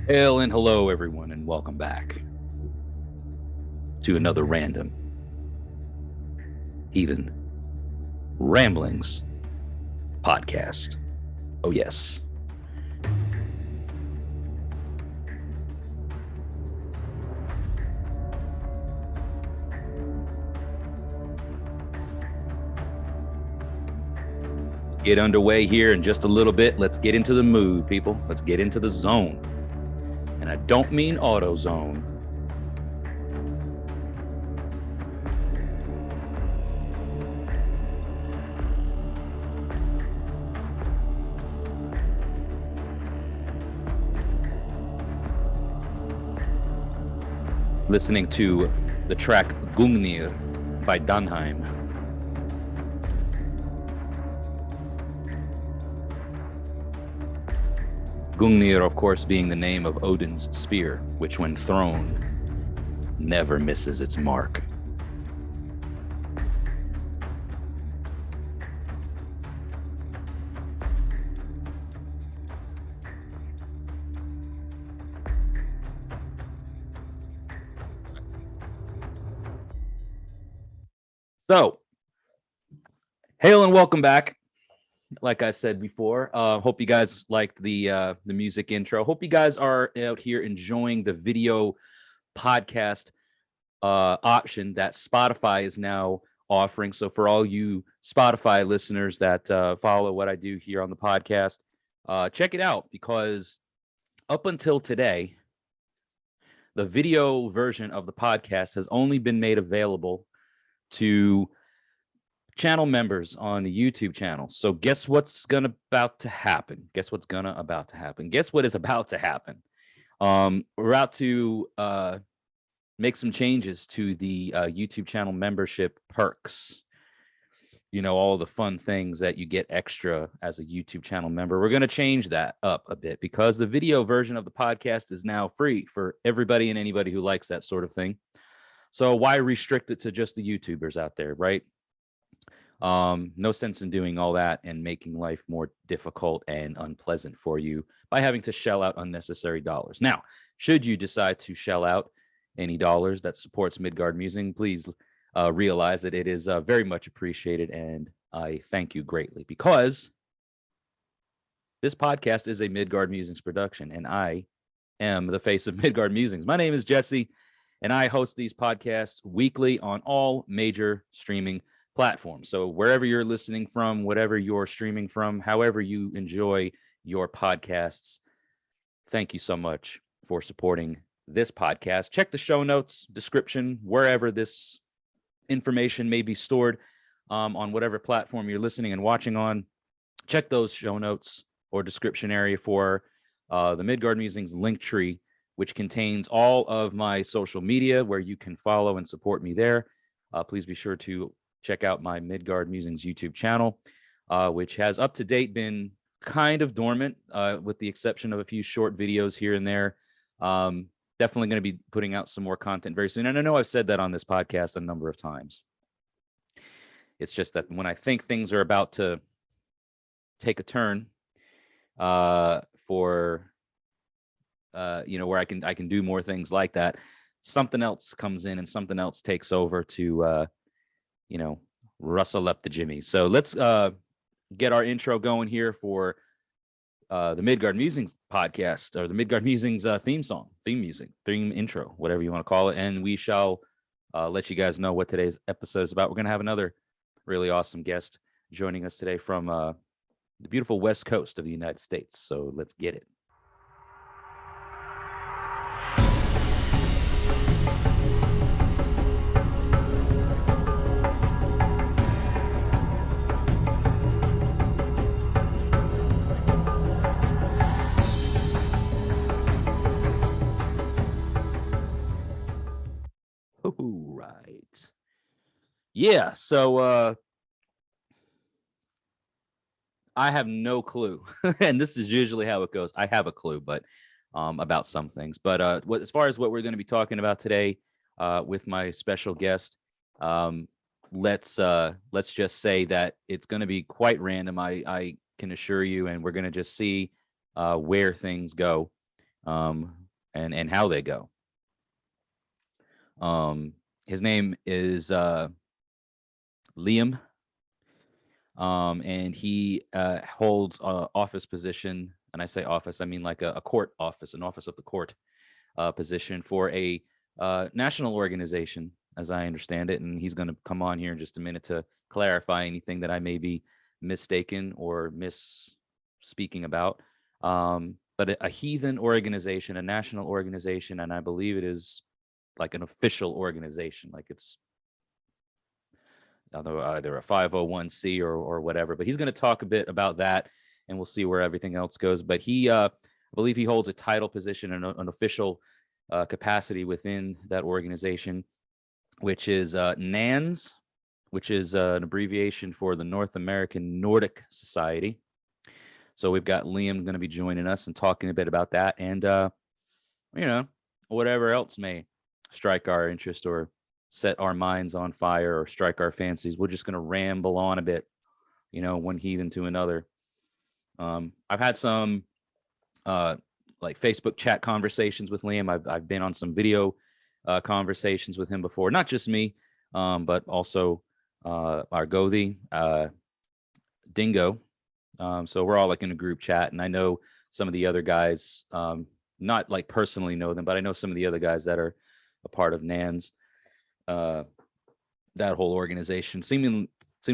Hail and hello, everyone, and welcome back to another random Heathen Ramblings podcast. Oh, yes. Get underway here in just a little bit. Let's get into the mood, people. Let's get into the zone. And I don't mean auto zone. Listening to the track Gungnir by Danheim. Gungnir, of course, being the name of Odin's spear, which when thrown, never misses its mark. So, hail and welcome back. Like I said before, hope you guys liked the music intro. Hope you guys are out here enjoying the video podcast option that Spotify is now offering. So for all you Spotify listeners that follow what I do here on the podcast, check it out, because up until today, the video version of the podcast has only been made available to channel members on the YouTube channel. So guess what's about to happen? Guess what is about to happen? We're about to make some changes to the YouTube channel membership perks. You know, all the fun things that you get extra as a YouTube channel member. We're going to change that up a bit, because the video version of the podcast is now free for everybody and anybody who likes that sort of thing. So why restrict it to just the YouTubers out there, right? No sense in doing all that and making life more difficult and unpleasant for you by having to shell out unnecessary dollars. Now, should you decide to shell out any dollars that supports Midgard Musing, please realize that it is very much appreciated, and I thank you greatly, because this podcast is a Midgard Musings production, and I am the face of Midgard Musings. My name is Jesse, and I host these podcasts weekly on all major streaming platforms. So wherever you're listening from, whatever you're streaming from, however you enjoy your podcasts, thank you so much for supporting this podcast. Check the show notes, description, wherever this information may be stored, on whatever platform you're listening and watching on. Check those show notes or description area for the Midgard Musings link tree, which contains all of my social media where you can follow and support me there. Please be sure to check out my Midgard Musings YouTube channel, which has up to date been kind of dormant, with the exception of a few short videos here and there. Definitely going to be putting out some more content very soon. And I know I've said that on this podcast a number of times. It's just that when I think things are about to take a turn for where I can do more things like that, something else comes in and something else takes over to rustle up the jimmy. So let's get our intro going here for the Midgard Musings podcast, or the Midgard Musings theme intro, whatever you want to call it. And we shall let you guys know what today's episode is about. We're going to have another really awesome guest joining us today from the beautiful West Coast of the United States. So let's get it. Right. Yeah, so I have no clue. And this is usually how it goes. I have a clue, but about some things. But as far as what we're going to be talking about today with my special guest, let's just say that it's going to be quite random. I can assure you, and we're going to just see where things go. and how they go. His name is Liam, and he holds an office position. And I say office, I mean like a court office, an office of the court position for a national organization, as I understand it. And he's going to come on here in just a minute to clarify anything that I may be mistaken or misspeaking about. But a heathen organization, a national organization, and I believe it is like an official organization, like it's either a 501c or whatever. But he's going to talk a bit about that, and we'll see where everything else goes. But he, I believe he holds a title position and an official capacity within that organization, which is NANS, which is an abbreviation for the North American Nordic Society. So we've got Liam going to be joining us and talking a bit about that, and whatever else may strike our interest or set our minds on fire or strike our fancies. We're just going to ramble on a bit, one heathen to another. I've had some like Facebook chat conversations with Liam. I've been on some video conversations with him before, not just me, but also our Gothi, Dingo. So we're all like in a group chat, and I know some of the other guys, not like personally know them, but I know some of the other guys that are a part of NANS, that whole organization. Seems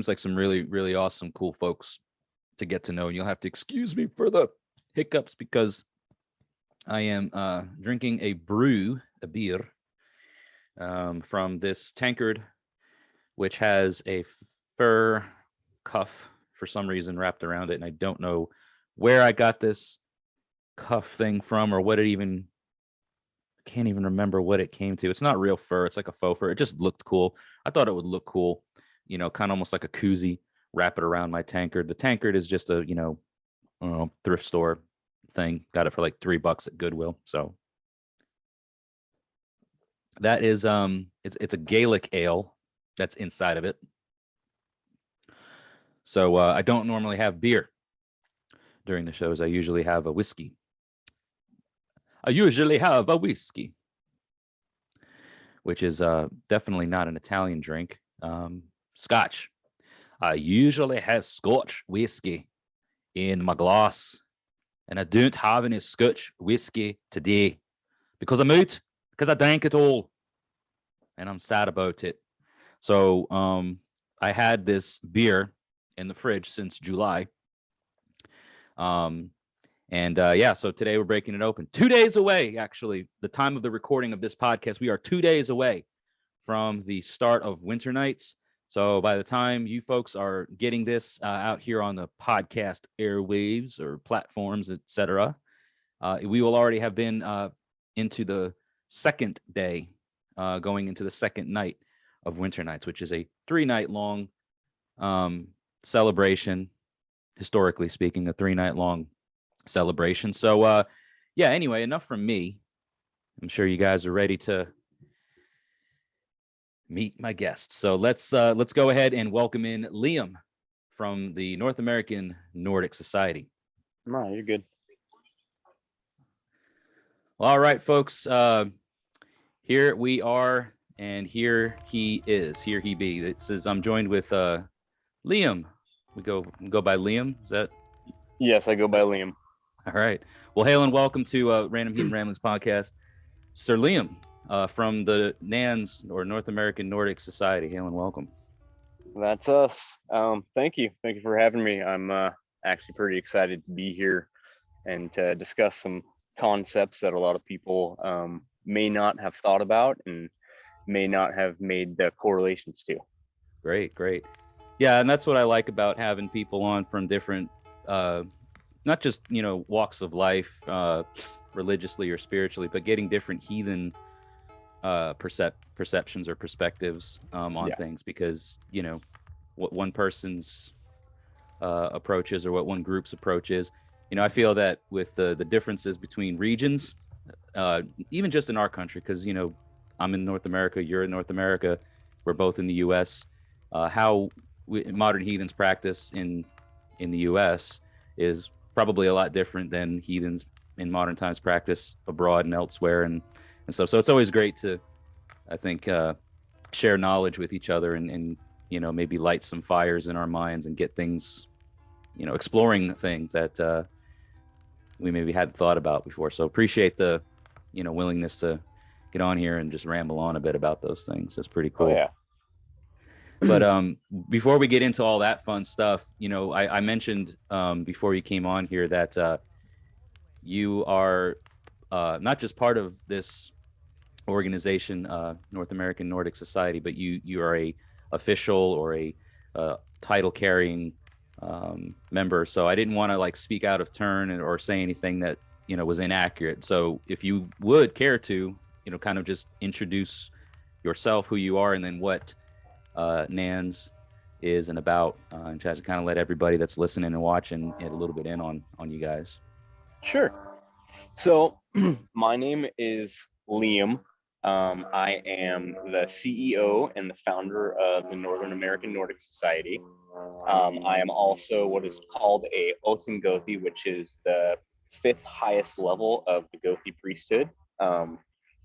like some really, really awesome, cool folks to get to know. And you'll have to excuse me for the hiccups because I am drinking a beer, from this tankard, which has a fur cuff for some reason wrapped around it. And I don't know where I got this cuff thing from or what it even, can't even remember what it came to. It's not real fur. It's like a faux fur. It just looked cool. I thought it would look cool, kind of almost like a koozie, wrap it around my tankard. The tankard is just a, thrift store thing. Got it for like $3 at Goodwill. So that is, it's a Gaelic ale that's inside of it. So I don't normally have beer during the shows. I usually have a whiskey. Which is definitely not an Italian drink. Scotch. I usually have Scotch whiskey in my glass, and I don't have any Scotch whiskey today because I'm out, because I drank it all, and I'm sad about it. So I had this beer in the fridge since July. So today we're breaking it open. 2 days away, actually, the time of the recording of this podcast. We are 2 days away from the start of winter nights. So by the time you folks are getting this out here on the podcast airwaves or platforms, etc., we will already have been into the second day, going into the second night of winter nights, which is a 3-night long celebration, historically speaking, a 3-night long celebration. So anyway, enough from me. I'm sure you guys are ready to meet my guests. So let's go ahead and welcome in Liam from the North American Nordic Society. No, you're good. All right, folks. Here we are, and here he is. Here he be. It says I'm joined with Liam. We go by Liam. Is that? Yes, I go by Liam. All right. Well, hail and welcome to Random Heathen Ramblings podcast, Sir Liam, from the NANS, or North American Nordic Society. Hail and welcome. That's us. Thank you for having me. I'm actually pretty excited to be here and to discuss some concepts that a lot of people may not have thought about and may not have made the correlations to. Great. Yeah, and that's what I like about having people on from different not just walks of life, religiously or spiritually, but getting different heathen perceptions or perspectives on things, because what one person's approach is or what one group's approach is. I feel that with the differences between regions, even just in our country, because I'm in North America, you're in North America, we're both in the U.S. How modern heathens practice in the U.S. is probably a lot different than heathens in modern times practice abroad and elsewhere and stuff. So it's always great to, I think, share knowledge with each other and maybe light some fires in our minds and get things, exploring things that we maybe hadn't thought about before. So appreciate the willingness to get on here and just ramble on a bit about those things. That's pretty cool. Oh, yeah. But before we get into all that fun stuff, I mentioned before you came on here that you are not just part of this organization, North American Nordic Society, but you are a official or a title carrying member. So I didn't want to like speak out of turn or say anything that was inaccurate. So if you would care to kind of just introduce yourself, who you are, and then what NANS is and about, and try to kind of let everybody that's listening and watching get a little bit in on you guys. Sure. So my name is Liam. I am the CEO and the founder of the Northern American Nordic Society. I am also what is called a Othingothi, which is the 5th highest level of the Gothi priesthood,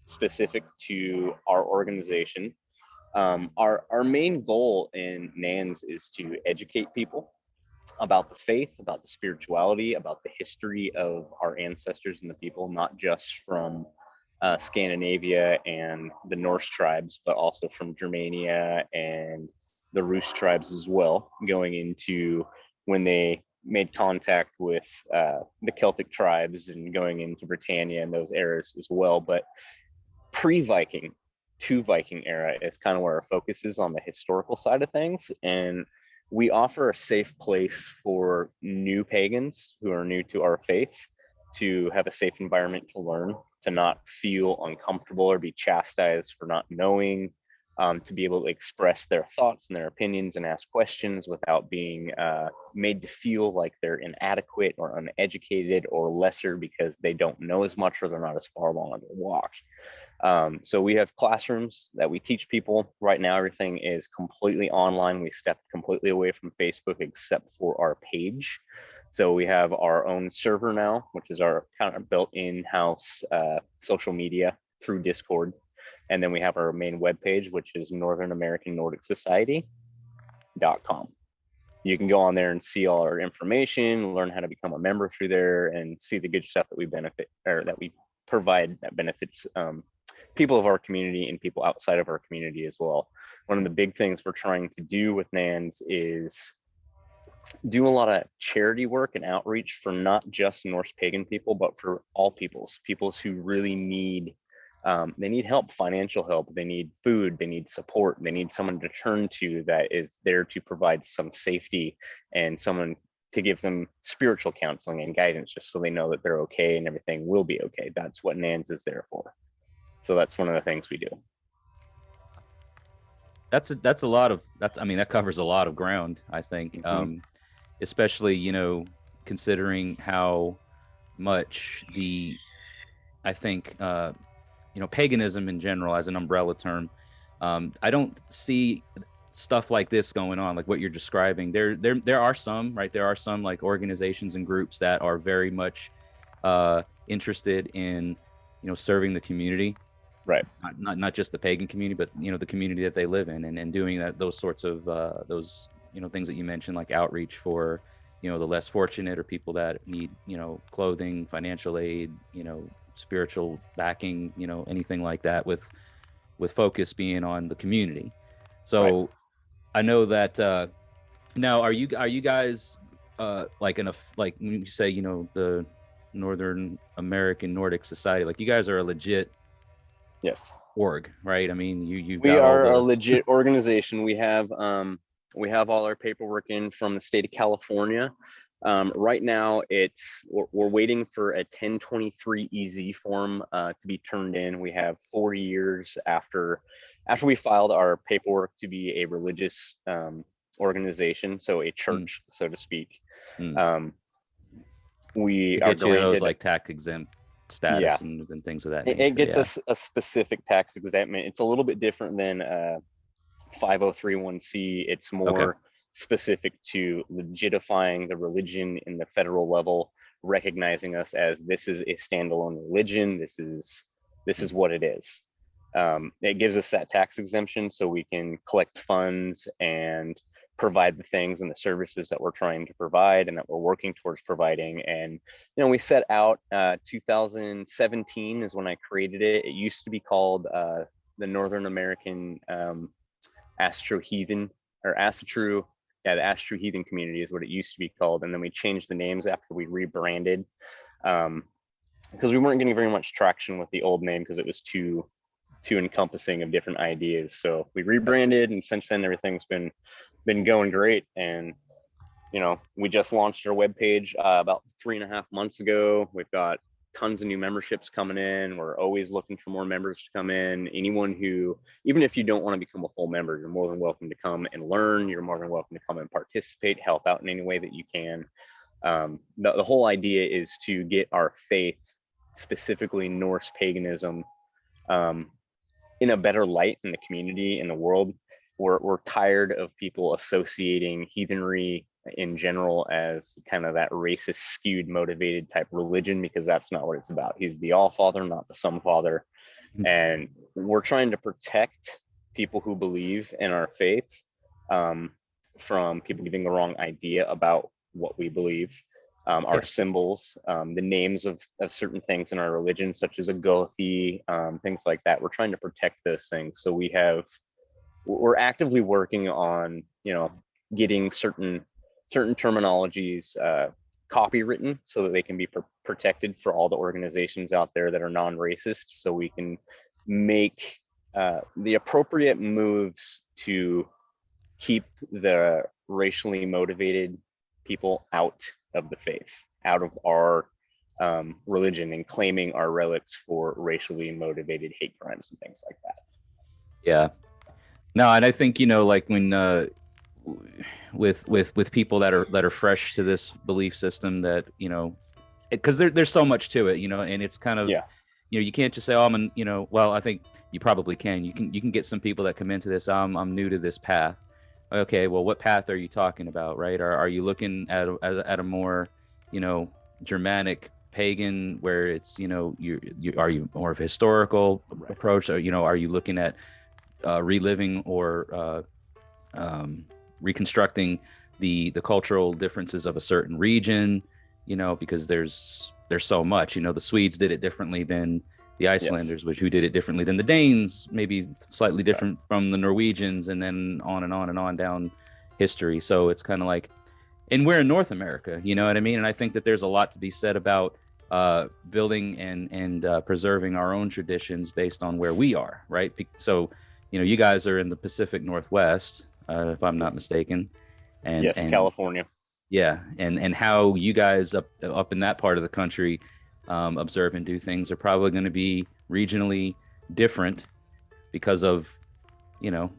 specific to our organization. Our main goal in NANS is to educate people about the faith, about the spirituality, about the history of our ancestors and the people, not just from Scandinavia and the Norse tribes, but also from Germania and the Rus tribes as well, going into when they made contact with the Celtic tribes and going into Britannia and those eras as well. But pre-Viking to Viking era is kind of where our focus is on the historical side of things. And we offer a safe place for new pagans who are new to our faith to have a safe environment to learn, to not feel uncomfortable or be chastised for not knowing, to be able to express their thoughts and their opinions and ask questions without being made to feel like they're inadequate or uneducated or lesser because they don't know as much or they're not as far along on their walk. So we have classrooms that we teach people. Right now, everything is completely online. We stepped completely away from Facebook except for our page. So we have our own server now, which is our kind of built in-house social media through Discord. And then we have our main webpage, which is Northern American Nordic Society.com. You can go on there and see all our information, learn how to become a member through there, and see the good stuff that we benefit or that we provide that benefits people of our community and people outside of our community as well. One of the big things we're trying to do with NANS is do a lot of charity work and outreach for not just Norse pagan people, but for all peoples who really need, they need help, financial help, they need food, they need support, they need someone to turn to that is there to provide some safety and someone to give them spiritual counseling and guidance just so they know that they're okay and everything will be okay. That's what NANS is there for. So that's one of the things we do. That's a lot of, that covers a lot of ground, I think. Mm-hmm. Especially, considering how much I think, paganism in general as an umbrella term, I don't see stuff like this going on, like what you're describing. There are some, right? There are some like organizations and groups that are very much interested in, serving the community. Right. Not just the pagan community, but the community that they live in, and doing those sorts of those things that you mentioned, like outreach for the less fortunate or people that need clothing, financial aid, spiritual backing, anything like that, with focus being on the community. So right. I know that now are you guys like when you say the Northern American Nordic Society, like you guys are a legit yes org, right? I mean, we are a legit organization. We have all our paperwork in from the state of California. Right now we're waiting for a 1023 EZ form to be turned in. We have 4 years after we filed our paperwork to be a religious organization, so a church, so to speak. We are granted those like tax exempt status, yeah, and things of that nature. It gets us a specific tax exemption. It's a little bit different than 5031C. It's more specific to legitifying the religion in the federal level recognizing us as this is a standalone religion. This is what it is. It gives us that tax exemption so we can collect funds and provide the things and the services that we're trying to provide and that we're working towards providing. And, you know, we set out, 2017 is when I created it. It used to be called the Northern American Astro Heathen, or Astro, yeah, the Astro Heathen community is what it used to be called. And then we changed the names after we rebranded, because we weren't getting very much traction with the old name because it was too encompassing of different ideas. So we rebranded, and since then everything's been going great. And, you know, we just launched our webpage about 3.5 months ago. We've got tons of new memberships coming in. We're always looking for more members to come in. Anyone who, even if you don't want to become a full member, you're more than welcome to come and learn. You're more than welcome to come and participate, help out in any way that you can. The whole idea is to get our faith, specifically Norse paganism, in a better light in the community, in the world. We're tired of people associating heathenry in general as kind of that racist, skewed, motivated type religion, because that's not what it's about. He's the All Father, not the Son Father. And we're trying to protect people who believe in our faith from people getting the wrong idea about what we believe. Our symbols, the names of certain things in our religion, such as a gothi, things like that. We're trying to protect those things. So we're actively working on, you know, getting certain terminologies copywritten so that they can be protected for all the organizations out there that are non-racist, so we can make the appropriate moves to keep the racially motivated people out of the faith, out of our religion, and claiming our relics for racially motivated hate crimes and things like that. Yeah. No, and I think, you know, like when with people that are fresh to this belief system, that, you know, because there's so much to it, you know, and it's kind of, Yeah. you know, you can't just say, oh, you know, well, I think you probably can. You can get some people that come into this, I'm new to this path. Okay, well, what path are you talking about, right? Are you looking at a more, you know, Germanic pagan, where it's, you know, are you more of a historical approach, or, you know, are you looking at reliving or reconstructing the cultural differences of a certain region, you know, because there's so much, you know, the Swedes did it differently than the Icelanders, which who did it differently than the Danes, maybe slightly different from the Norwegians, and then on and on and on down history. So it's kind of like, and we're in North America, you know what I mean? And I think that there's a lot to be said about building and preserving our own traditions based on where we are, right? So, you know, you guys are in the Pacific Northwest, if I'm not mistaken. And yes, California. Yeah, and how you guys up in that part of the country observe and do things are probably going to be regionally different because of, you know,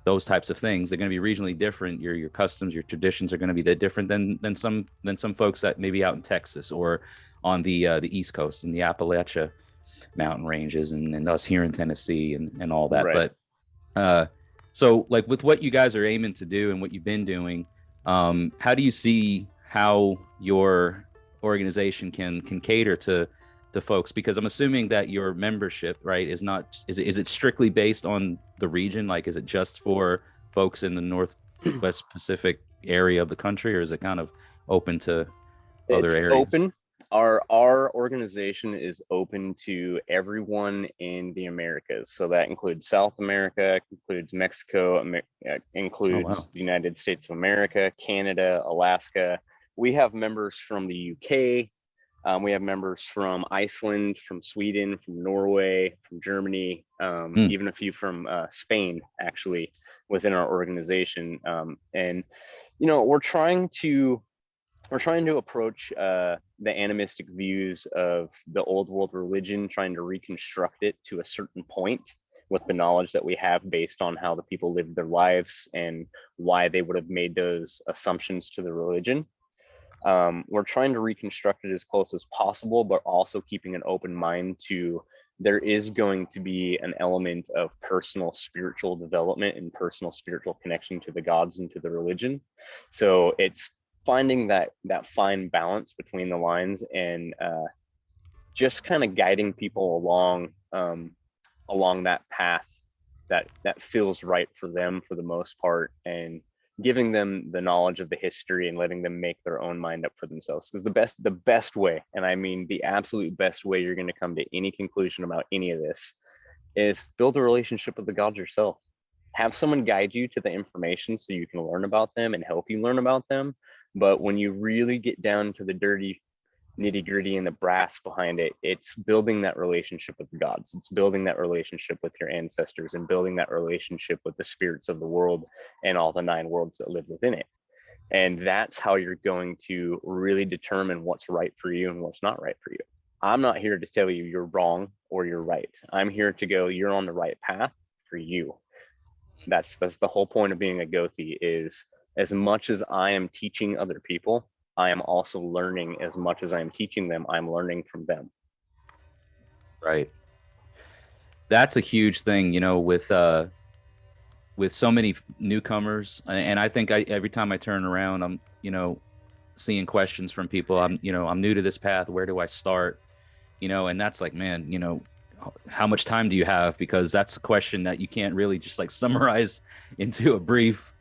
those types of things. They're going to be regionally different. Your customs, your traditions are going to be that different than some folks that maybe out in Texas or on the East Coast and the Appalachia mountain ranges, and us here in Tennessee and all that. Right. But so, like, with what you guys are aiming to do and what you've been doing, how do you see how your organization can cater to folks? Because I'm assuming that your membership, right, is it strictly based on the region? Like, is it just for folks in the Northwest Pacific area of the country, or is it kind of open to other areas? Open. Our organization is open to everyone in the Americas. So that includes South America, includes Mexico, includes the United States of America, Canada, Alaska. We have members from the UK. We have members from Iceland, from Sweden, from Norway, from Germany, even a few from Spain, actually, within our organization. And, you know, we're trying to approach the animistic views of the old world religion, trying to reconstruct it to a certain point with the knowledge that we have based on how the people lived their lives and why they would have made those assumptions to the religion. We're trying to reconstruct it as close as possible, but also keeping an open mind to, there is going to be an element of personal spiritual development and personal spiritual connection to the gods and to the religion. So it's finding that fine balance between the lines, and just kind of guiding people along that path that feels right for them for the most part, and giving them the knowledge of the history and letting them make their own mind up for themselves. Because the best way, and I mean the absolute best way you're going to come to any conclusion about any of this, is build a relationship with the gods yourself. Have someone guide you to the information so you can learn about them and help you learn about them. But when you really get down to the dirty nitty gritty and the brass behind it, it's building that relationship with the gods. It's building that relationship with your ancestors and building that relationship with the spirits of the world and all the 9 worlds that live within it. And that's how you're going to really determine what's right for you and what's not right for you. I'm not here to tell you you're wrong or you're right. I'm here to go, you're on the right path for you. That's the whole point of being a Gothi, is as much as I am teaching other people, I am also learning. As much as I'm teaching them, I'm learning from them. Right. That's a huge thing, you know, with so many newcomers. And I think every time I turn around, I'm, you know, seeing questions from people. I'm new to this path. Where do I start? You know, and that's like, man, you know, how much time do you have? Because that's a question that you can't really just like summarize into a brief.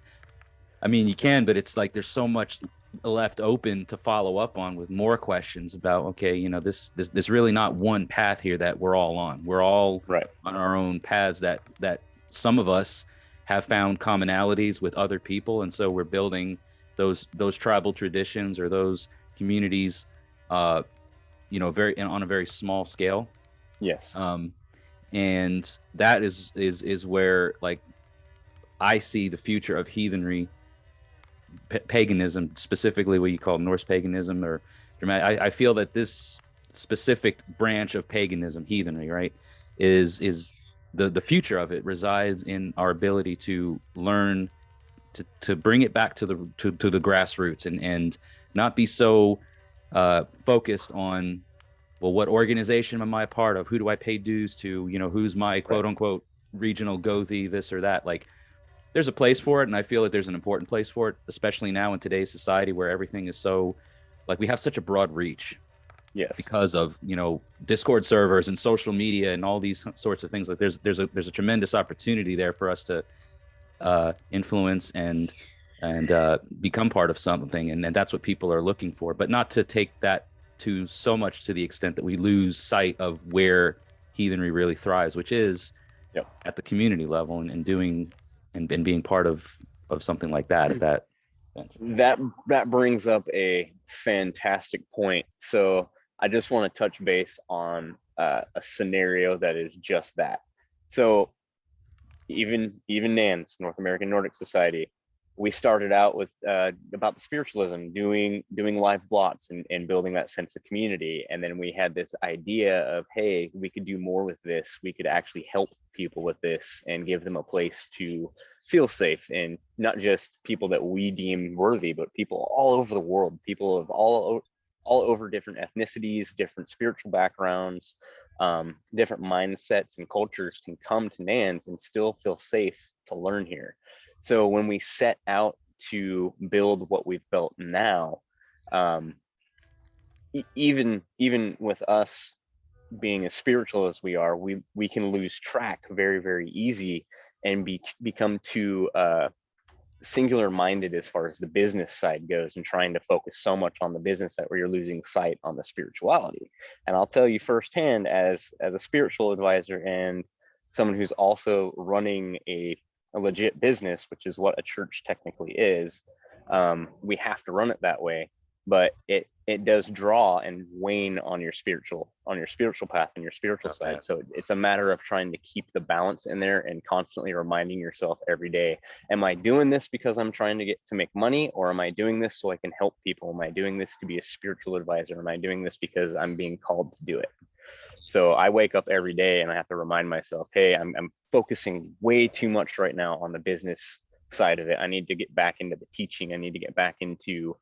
I mean, you can, but it's like there's so much left open to follow up on with more questions about, okay, you know, there's really not one path here that we're all on. We're all right on our own paths that some of us have found commonalities with other people, and so we're building those tribal traditions or those communities, you know, on a very small scale. Yes. And that is where, like, I see the future of heathenry, paganism, specifically what you call Norse paganism, or I feel that this specific branch of paganism, heathenry, right, is the future of it resides in our ability to learn to bring it back to the grassroots, and not be so focused on, well, what organization am I a part of? Who do I pay dues to? You know, who's my quote unquote regional Gothi, this or that? Like, there's a place for it, and I feel that there's an important place for it, especially now in today's society where everything is so, like, we have such a broad reach. Yes. Because of, you know, Discord servers and social media and all these sorts of things. Like, there's a tremendous opportunity there for us to influence and become part of something, and that's what people are looking for. But not to take that to so much to the extent that we lose sight of where heathenry really thrives, which is at the community level, and doing and being part of something like that. That brings up a fantastic point. So I just want to touch base on a scenario that is just that. So even NANS, North American Nordic Society, we started out with about the spiritualism, doing live blots and building that sense of community. And then we had this idea of, hey, we could do more with this. We could actually help people with this and give them a place to feel safe, and not just people that we deem worthy, but people all over the world, people of all over different ethnicities, different spiritual backgrounds, different mindsets and cultures can come to NANS and still feel safe to learn here. So when we set out to build what we've built now, even with us being as spiritual as we are, we can lose track very, very easy and become too singular minded as far as the business side goes, and trying to focus so much on the business side where you're losing sight on the spirituality. And I'll tell you firsthand, as a spiritual advisor and someone who's also running a legit business, which is what a church technically is, we have to run it that way. But it does draw and wane on your spiritual path and your spiritual side. So it's a matter of trying to keep the balance in there and constantly reminding yourself every day, am I doing this because I'm trying to make money, or am I doing this so I can help people? Am I doing this to be a spiritual advisor? Am I doing this because I'm being called to do it? So I wake up every day and I have to remind myself, hey, I'm focusing way too much right now on the business side of it. I need to get back into the teaching. I need to get back into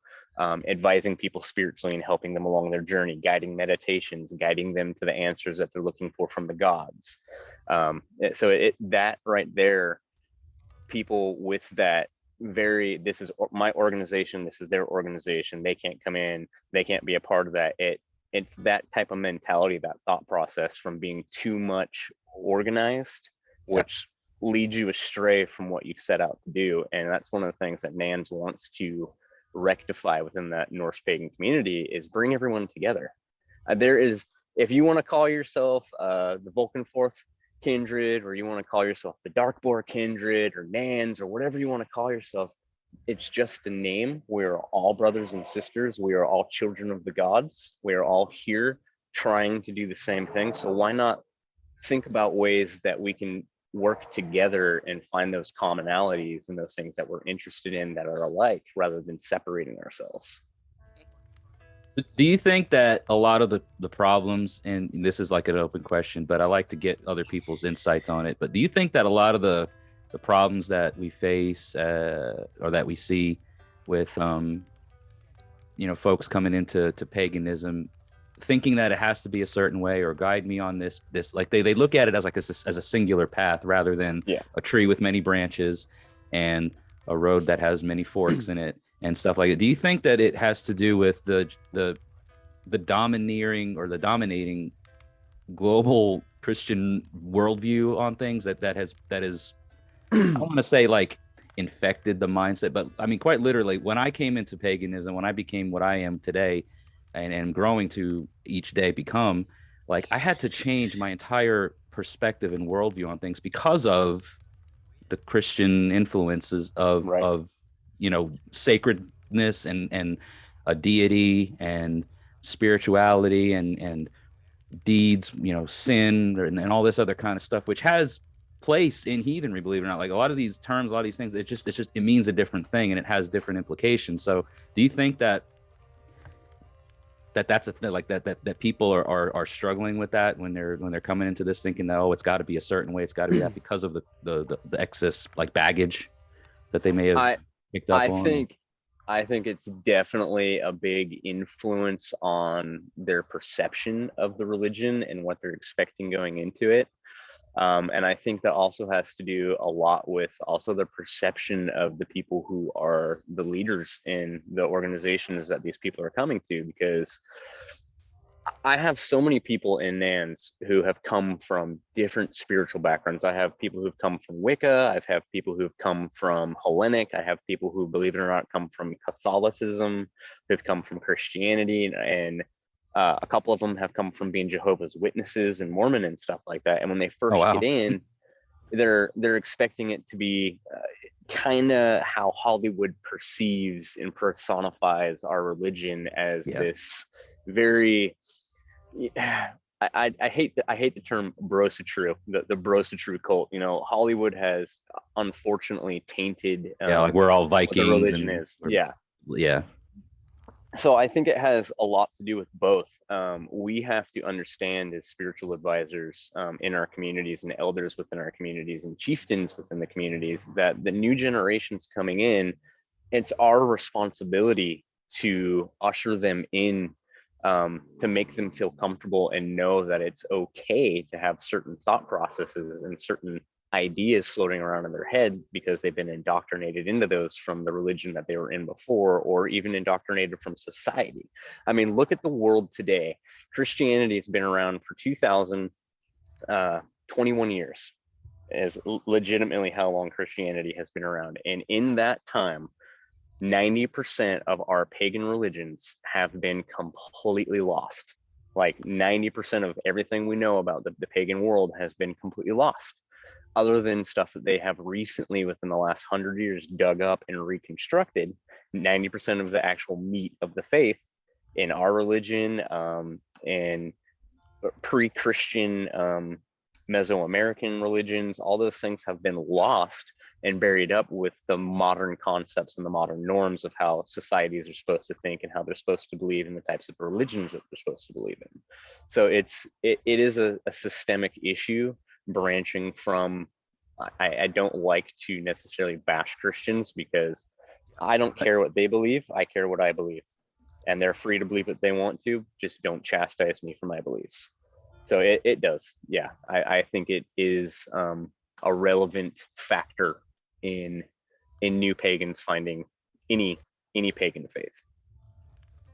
advising people spiritually and helping them along their journey, guiding meditations, guiding them to the answers that they're looking for from the gods. So that right there, people with that this is my organization, this is their organization, they can't come in, they can't be a part of that. It's that type of mentality, that thought process from being too much organized, which leads you astray from what you've set out to do. And that's one of the things that NANS wants to rectify within that Norse pagan community, is bring everyone together. There is, if you want to call yourself the Vulcan Fourth Kindred, or you want to call yourself the Darkboar Kindred, or NANS, or whatever you want to call yourself, it's just a name. We are all brothers and sisters. We are all children of the gods. We are all here trying to do the same thing. So why not think about ways that we can work together and find those commonalities and those things that we're interested in that are alike, rather than separating ourselves. Do you think that a lot of the problems, and this is like an open question, but I like to get other people's insights on it, but do you think that a lot of the problems that we face or that we see with folks coming into paganism, thinking that it has to be a certain way, or guide me on this like they look at it as like as a singular path, rather than a tree with many branches and a road that has many forks in it and stuff like it? Do you think that it has to do with the domineering or the dominating global Christian worldview on things that is I don't want to say like infected the mindset, but I mean quite literally, when I came into paganism, when I became what I am today and am growing to each day become, like I had to change my entire perspective and worldview on things because of the Christian influences of sacredness and a deity and spirituality and deeds, sin and all this other kind of stuff, which has place in heathenry, believe it or not. Like a lot of these terms, a lot of these things, it means a different thing and it has different implications. So do you think that that's a thing, like that people are struggling with that when they're coming into this thinking that, oh, it's got to be a certain way, it's got to be that, because of the excess like baggage that they may have picked up on? I think it's definitely a big influence on their perception of the religion and what they're expecting going into it. And I think that also has to do a lot with also the perception of the people who are the leaders in the organizations that these people are coming to, because I have so many people in NANS who have come from different spiritual backgrounds. I have people who've come from Wicca. I've had people who've come from Hellenic. I have people who, believe it or not, come from Catholicism, who've come from Christianity, and a couple of them have come from being Jehovah's Witnesses and Mormon and stuff like that. And when they first get in, they're expecting it to be kind of how Hollywood perceives and personifies our religion as this very I hate the term brosatru, the brosatru cult. Hollywood has unfortunately tainted like we're all Vikings, the religion is. So I think it has a lot to do with both. We have to understand as spiritual advisors in our communities, and elders within our communities, and chieftains within the communities, that the new generations coming in, it's our responsibility to usher them in, to make them feel comfortable and know that it's okay to have certain thought processes and certain ideas floating around in their head, because they've been indoctrinated into those from the religion that they were in before, or even indoctrinated from society. I mean, look at the world today. Christianity has been around for 21 years, is legitimately how long Christianity has been around. And in that time, 90% of our pagan religions have been completely lost. Like 90% of everything we know about the pagan world has been completely lost, other than stuff that they have recently within the last 100 years dug up and reconstructed. 90% of the actual meat of the faith in our religion and pre-Christian Mesoamerican religions, all those things have been lost and buried up with the modern concepts and the modern norms of how societies are supposed to think and how they're supposed to believe, and the types of religions that they're supposed to believe in. So it is a systemic issue, branching from, I don't like to necessarily bash Christians, because I don't care what they believe, I care what I believe, and they're free to believe what they want to, just don't chastise me for my beliefs. So it does, I think it is a relevant factor in in new pagans finding any pagan faith.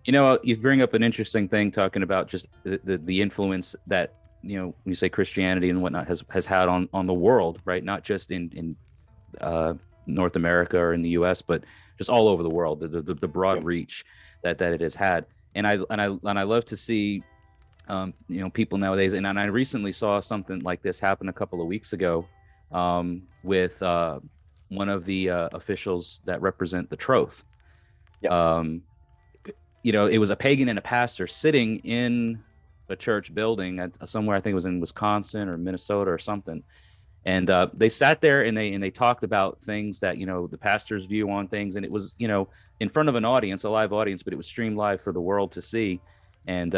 You bring up an interesting thing talking about just the influence that, when you say Christianity and whatnot has had on the world, right? Not just in North America or in the US, but just all over the world, the broad reach that it has had. And I love to see people nowadays. And I recently saw something like this happen a couple of weeks ago with one of the officials that represent the Troth. It was a pagan and a pastor sitting in a church building somewhere. I think it was in Wisconsin or Minnesota or something. And they sat there and they talked about things that, the pastor's view on things. And it was, in front of an audience, a live audience, but it was streamed live for the world to see. And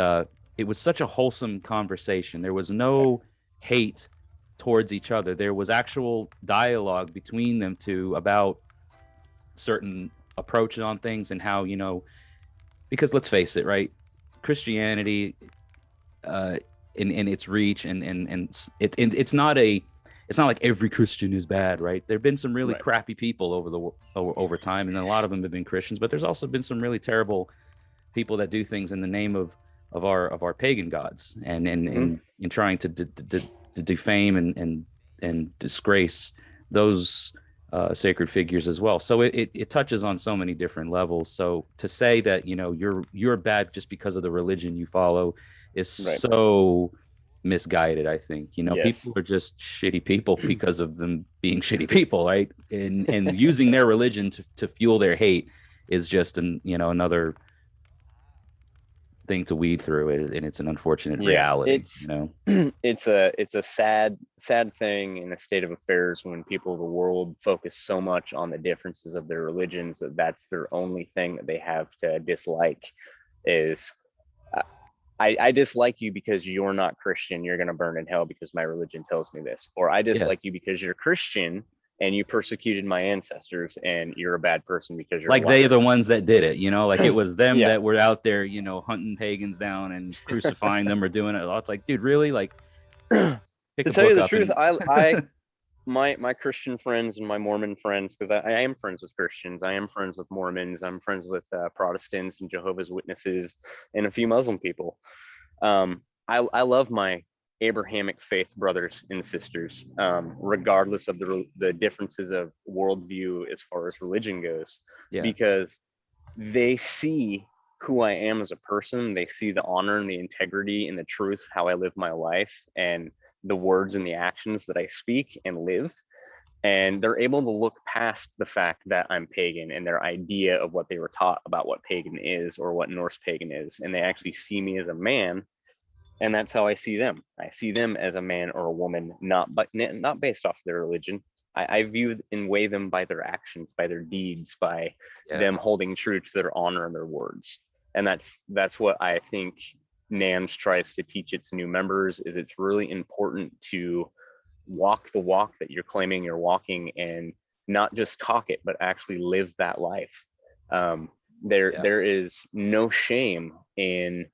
it was such a wholesome conversation. There was no hate towards each other. There was actual dialogue between them two about certain approaches on things and how, because let's face it, right? Christianity in its reach and it's not like every Christian is bad, right? There've been some really crappy people over time, and a lot of them have been Christians, but there's also been some really terrible people that do things in the name of our pagan gods and in trying to defame and disgrace those sacred figures as well. So it touches on so many different levels. So to say that you're bad just because of the religion you follow is so misguided. I think people are just shitty people because of them being shitty people, right? And using their religion to fuel their hate is just another thing to weed through it, and it's an unfortunate reality. It's a sad thing in a state of affairs when people of the world focus so much on the differences of their religions that's their only thing that they have to dislike. Is I dislike you because you're not Christian, you're going to burn in hell because my religion tells me this. Or I dislike you because you're Christian and you persecuted my ancestors and you're a bad person because you're like they're the ones that did it, like it was them that were out there, hunting pagans down and crucifying them or doing it. It's like, dude, really? Like, to tell you the truth, my Christian friends and my Mormon friends, because I am friends with Christians, I am friends with Mormons, I'm friends with Protestants and Jehovah's Witnesses and a few Muslim people. I love my Abrahamic faith brothers and sisters, regardless of the differences of worldview as far as religion goes, because they see who I am as a person. They see the honor and the integrity and the truth, how I live my life, and the words and the actions that I speak and live. And they're able to look past the fact that I'm pagan and their idea of what they were taught about what pagan is or what Norse pagan is. And they actually see me as a man. And that's how I see them. I see them as a man or a woman, not based off their religion. I view and weigh them by their actions, by their deeds, by them holding true to their honor and their words. And that's what I think NANS tries to teach its new members. Is it's really important to walk the walk that you're claiming you're walking, and not just talk it, but actually live that life. There is no shame in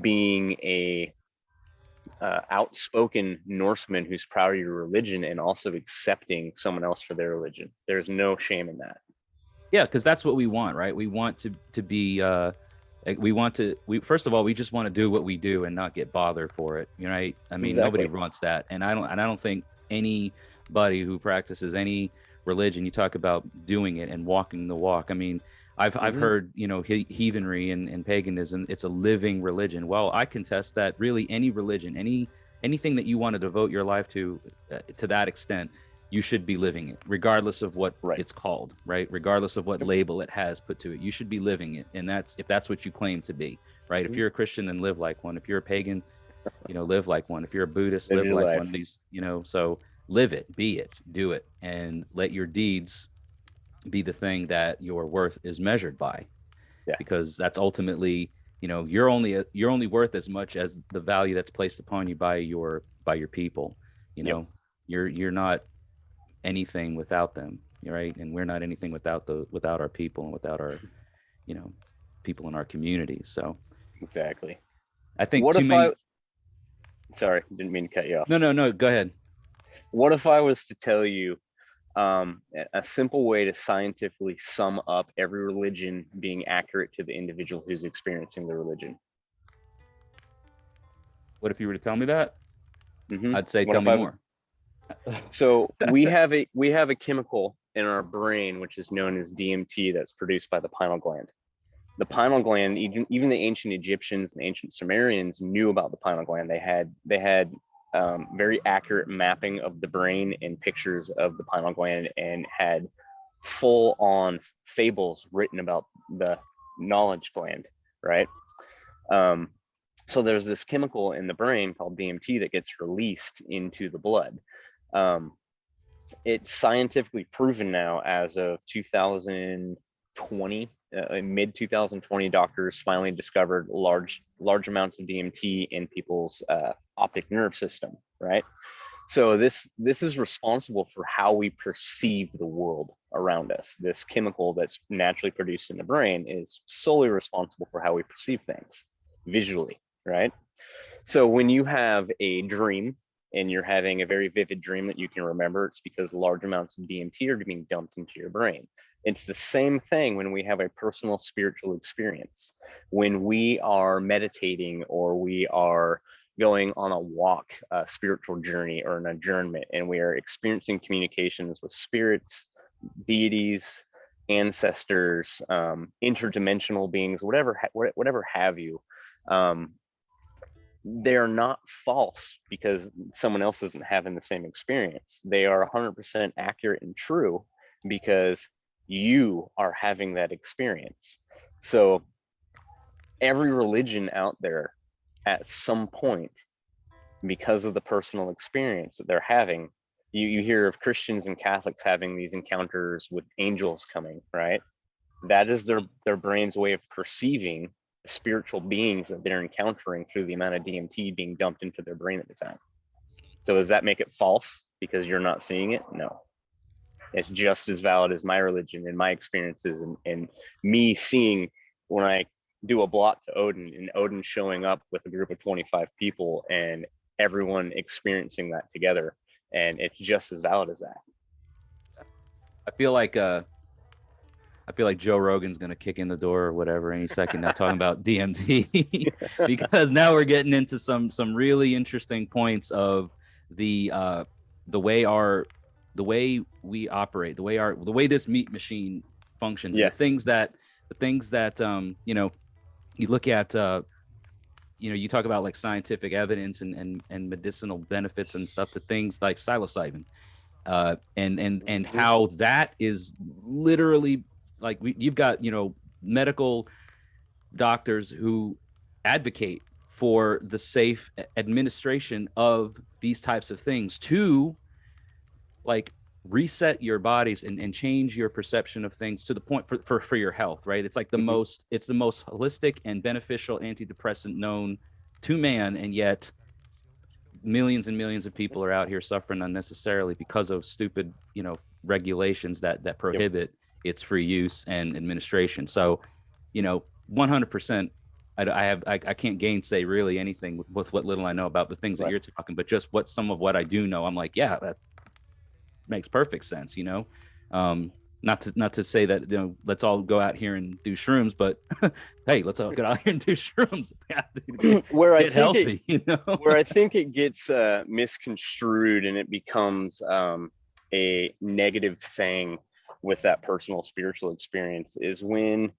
being a outspoken Norseman who's proud of your religion and also accepting someone else for their religion. There's no shame in that. Yeah, because that's what we want, right? We want to be first of all, we just want to do what we do and not get bothered for it, right? I mean, nobody wants that. And I don't think anybody who practices any religion, you talk about doing it and walking the walk. I mean, I've heard, heathenry and paganism, it's a living religion. Well, I contest that really any religion, anything that you want to devote your life to that extent, you should be living it, regardless of what it's called, right? Regardless of what label it has put to it, you should be living it. And if that's what you claim to be, right? If you're a Christian, then live like one. If you're a pagan, live like one. If you're a Buddhist, live like one of these, so live it, be it, do it, and let your deeds be the thing that your worth is measured by. Because that's ultimately, you're only worth as much as the value that's placed upon you by your people. You're not anything without them, right? And we're not anything without our people and without our people in our community. So exactly. I think sorry, didn't mean to cut you off. No, go ahead. What if I was to tell you a simple way to scientifically sum up every religion being accurate to the individual who's experiencing the religion. What if you were to tell me that? I'd say, What tell if me I more. So we have a chemical in our brain which is known as DMT that's produced by the pineal gland. The pineal gland, even the ancient Egyptians and ancient Sumerians knew about the pineal gland. They had very accurate mapping of the brain and pictures of the pineal gland, and had full on fables written about the knowledge gland, right? So there's this chemical in the brain called DMT that gets released into the blood. It's scientifically proven now, as of 2020, in mid 2020, doctors finally discovered large amounts of DMT in people's optic nerve system, right? So this is responsible for how we perceive the world around us. This chemical that's naturally produced in the brain is solely responsible for how we perceive things visually, right? So when you have a dream and you're having a very vivid dream that you can remember, it's because large amounts of DMT are being dumped into your brain. It's the same thing when we have a personal spiritual experience. When we are meditating, or we are going on a walk, a spiritual journey, or an adjournment, and we are experiencing communications with spirits, deities, ancestors, interdimensional beings, whatever have you, they're not false because someone else isn't having the same experience. They are 100% accurate and true because you are having that experience. So every religion out there, at some point, because of the personal experience that they're having, you hear of Christians and Catholics having these encounters with angels coming, right? That is their brain's way of perceiving spiritual beings that they're encountering through the amount of DMT being dumped into their brain at the time. So does that make it false because you're not seeing it? No. It's just as valid as my religion and my experiences, and me seeing when I do a blot to Odin, and Odin showing up with a group of 25 people and everyone experiencing that together. And it's just as valid as that. I feel like Joe Rogan's gonna kick in the door or whatever any second now, talking about DMT, because now we're getting into some really interesting points of the way we operate, the way this meat machine functions. Yeah. The things that you look at, you talk about like scientific evidence and medicinal benefits and stuff, to things like psilocybin, and how that is literally, like, you've got medical doctors who advocate for the safe administration of these types of things to, like, reset your bodies and change your perception of things to the point for your health, right? It's like the most holistic and beneficial antidepressant known to man, and yet millions and millions of people are out here suffering unnecessarily because of stupid regulations that prohibit its free use and administration. So 100%, I can't gainsay really anything with what little I know about the things that you're talking, but just some of what I do know, I'm like, yeah, that makes perfect sense. Not to say that let's all go out here and do shrooms, but hey, let's all get out here and do shrooms. Where I get healthy, where I think it gets misconstrued and it becomes a negative thing with that personal spiritual experience is when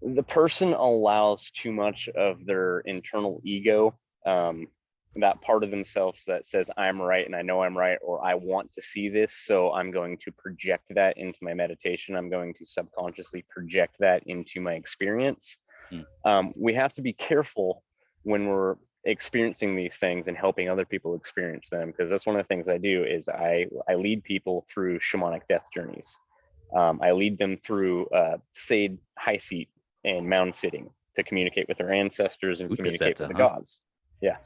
the person allows too much of their internal ego, that part of themselves that says I'm right and I know I'm right, or I want to see this, so I'm going to project that into my meditation. I'm going to subconsciously project that into my experience. We have to be careful when we're experiencing these things and helping other people experience them, because that's one of the things I do is I lead people through shamanic death journeys. I lead them through sage high seat and mound sitting to communicate with their ancestors and communicate with the gods. Yeah.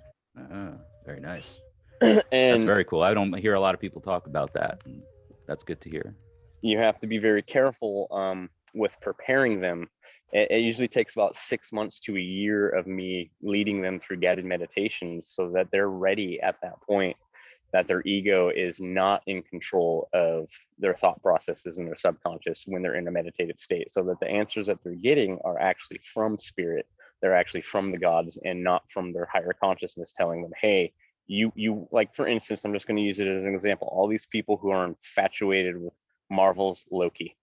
Very nice. And that's very cool. I don't hear a lot of people talk about that, and that's good to hear. You have to be very careful with preparing them. It usually takes about 6 months to a year of me leading them through guided meditations so that they're ready at that point that their ego is not in control of their thought processes and their subconscious when they're in a meditative state, so that the answers that they're getting are actually from spirit. They're actually from the gods and not from their higher consciousness telling them, hey, you like, for instance, I'm just going to use it as an example, all these people who are infatuated with Marvel's Loki,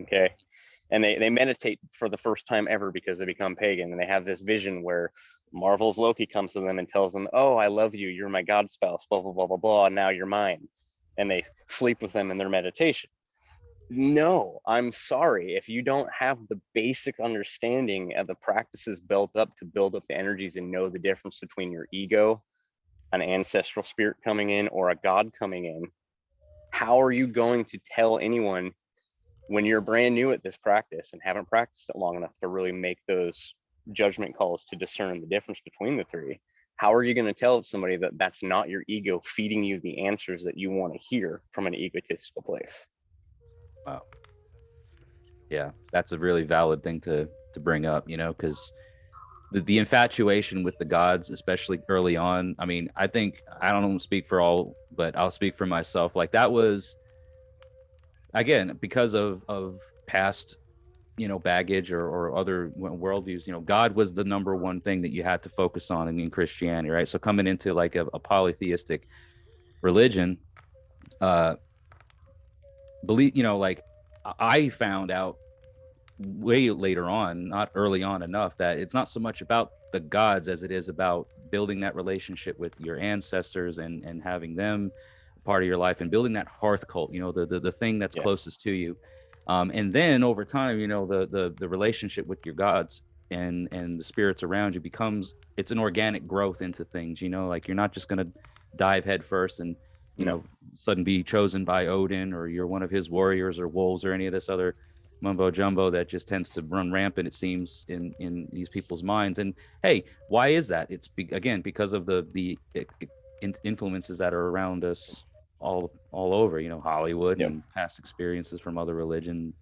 okay, and they meditate for the first time ever because they become pagan, and they have this vision where Marvel's Loki comes to them and tells them, oh, I love you, you're my god spouse, blah blah blah blah blah, and now you're mine, and they sleep with them in their meditation. No, I'm sorry, if you don't have the basic understanding of the practices built up to build up the energies and know the difference between your ego, an ancestral spirit coming in, or a god coming in, how are you going to tell anyone when you're brand new at this practice and haven't practiced it long enough to really make those judgment calls to discern the difference between the three? How are you going to tell somebody that that's not your ego feeding you the answers that you want to hear from an egotistical place? Wow. Yeah, that's a really valid thing to bring up, you know, because the infatuation with the gods, especially early on. I mean, I think, I don't speak for all, but I'll speak for myself. Like, that was, again, because of past, you know, baggage or other worldviews. You know, God was the number one thing that you had to focus on in Christianity, right? So coming into like a polytheistic religion, believe, you know, like, I found out way later on, not early on enough, that it's not so much about the gods as it is about building that relationship with your ancestors and having them part of your life, and building that hearth cult, you know, the thing that's closest to you. And then over time, you know, the relationship with your gods and the spirits around you becomes, it's an organic growth into things, you know, like, you're not just going to dive head first and, you know, sudden be chosen by Odin, or you're one of his warriors or wolves or any of this other mumbo jumbo that just tends to run rampant, it seems, in these people's minds. And hey, why is that? It's again, because of the influences that are around us all over, you know, Hollywood and past experiences from other religion.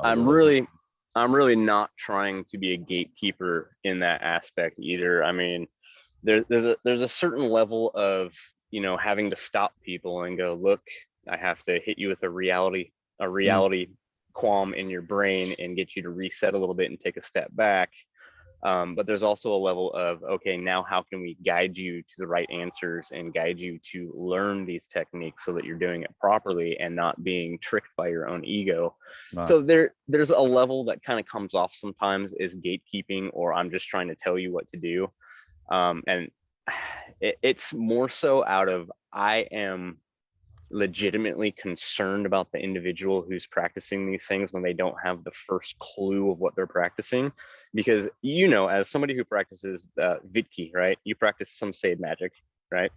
I'm really not trying to be a gatekeeper in that aspect either. I mean, there's a certain level of, you know, having to stop people and go, look, I have to hit you with a reality qualm in your brain and get you to reset a little bit and take a step back. But there's also a level of, okay, now how can we guide you to the right answers and guide you to learn these techniques so that you're doing it properly and not being tricked by your own ego. Wow. So there's a level that kind of comes off sometimes as gatekeeping, or I'm just trying to tell you what to do. And it's more so out of, I am legitimately concerned about the individual who's practicing these things when they don't have the first clue of what they're practicing. Because, you know, as somebody who practices Vitki, right, you practice some Sade magic, right?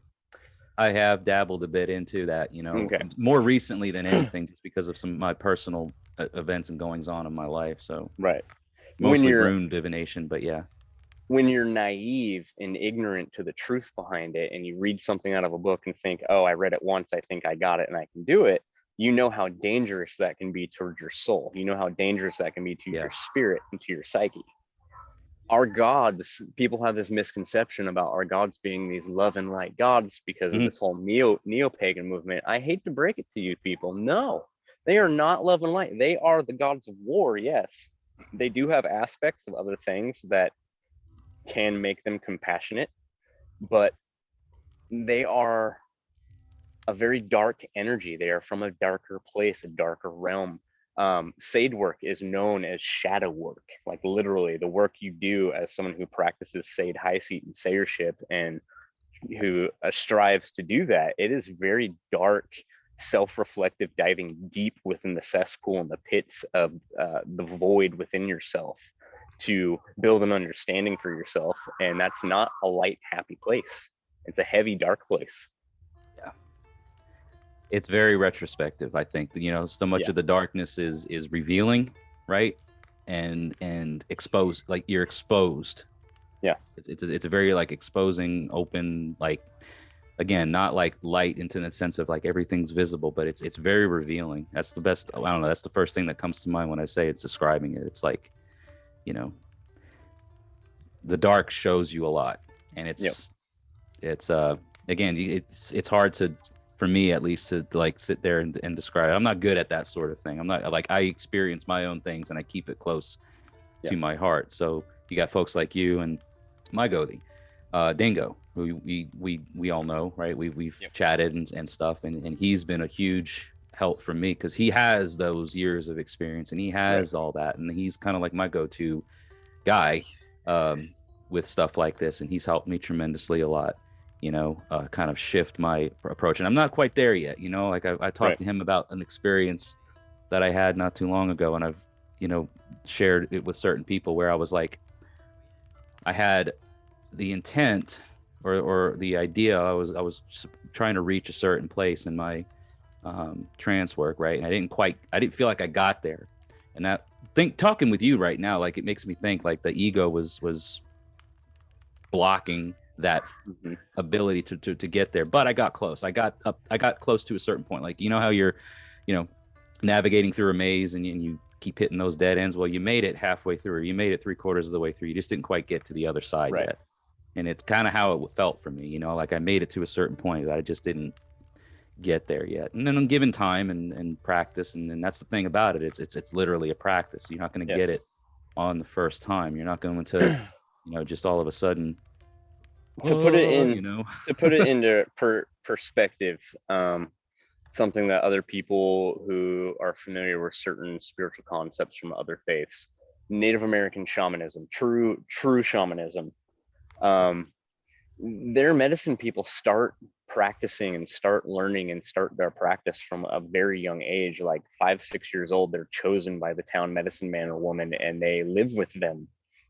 I have dabbled a bit into that, you know, more recently than anything, just because of some of my personal events and goings on in my life. So mostly rune divination, but yeah. When you're naive and ignorant to the truth behind it, and you read something out of a book and think, oh, I read it once, I think I got it and I can do it, you know how dangerous that can be towards your soul. You know how dangerous that can be to your spirit and to your psyche. Our gods, people have this misconception about our gods being these love and light gods because of this whole neo-pagan movement. I hate to break it to you people. No, they are not love and light. They are the gods of war, yes. They do have aspects of other things that can make them compassionate, but they are a very dark energy. They are from a darker place, a darker realm. Sade work is known as shadow work, like literally the work you do as someone who practices Sade high seat and sayership and who strives to do that. It is very dark, self-reflective, diving deep within the cesspool and the pits of the void within yourself to build an understanding for yourself. And that's not a light, happy place. It's a heavy, dark place. Yeah. It's very retrospective, I think. You know, so much of the darkness is revealing, right? And exposed, like you're exposed. Yeah. It's a very like exposing, open, like, again, not like light into the sense of like everything's visible, but it's very revealing. That's the best. I don't know. That's the first thing that comes to mind when I say it's describing it. It's like, you know, the dark shows you a lot, and it's again, it's hard to for me at least, to like sit there and describe it. I'm not good at that sort of thing. I'm not like, I experience my own things and I keep it close to my heart. So you got folks like you and my Gothi, Dingo, who we all know, right? We've chatted and stuff, and he's been a huge help for me because he has those years of experience and he has all that, and he's kind of like my go-to guy with stuff like this, and he's helped me tremendously a lot, kind of shift my approach. And I'm not quite there yet, like I talked to him about an experience that I had not too long ago, and I've shared it with certain people where I was like, I had the intent or the idea, I was trying to reach a certain place in my trance work, right? And I didn't feel like I got there. And that talking with you right now, like, it makes me think like the ego was blocking that ability to get there. But I got close. I got close to a certain point. Like, how you're navigating through a maze and you keep hitting those dead ends. Well, you made it halfway through, or you made it 3/4 of the way through. You just didn't quite get to the other side yet. And it's kind of how it felt for me, like I made it to a certain point that I just didn't get there yet. And then I'm given time and practice, and that's the thing about it. It's literally a practice. You're not going to get it on the first time. You're not going to, just all of a sudden. To put it into perspective, something that other people who are familiar with certain spiritual concepts from other faiths, Native American shamanism, true shamanism, their medicine people start practicing and start learning and start their practice from a very young age, like 5-6 years old. They're chosen by the town medicine man or woman, and they live with them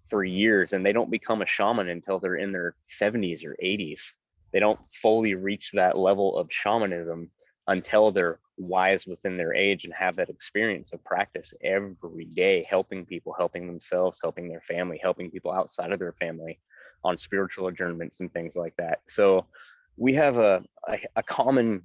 for years, and they don't become a shaman until they're in their 70s or 80s. They don't fully reach that level of shamanism until they're wise within their age and have that experience of practice every day, helping people, helping themselves, helping their family, helping people outside of their family on spiritual adjournments and things like that. So we have a common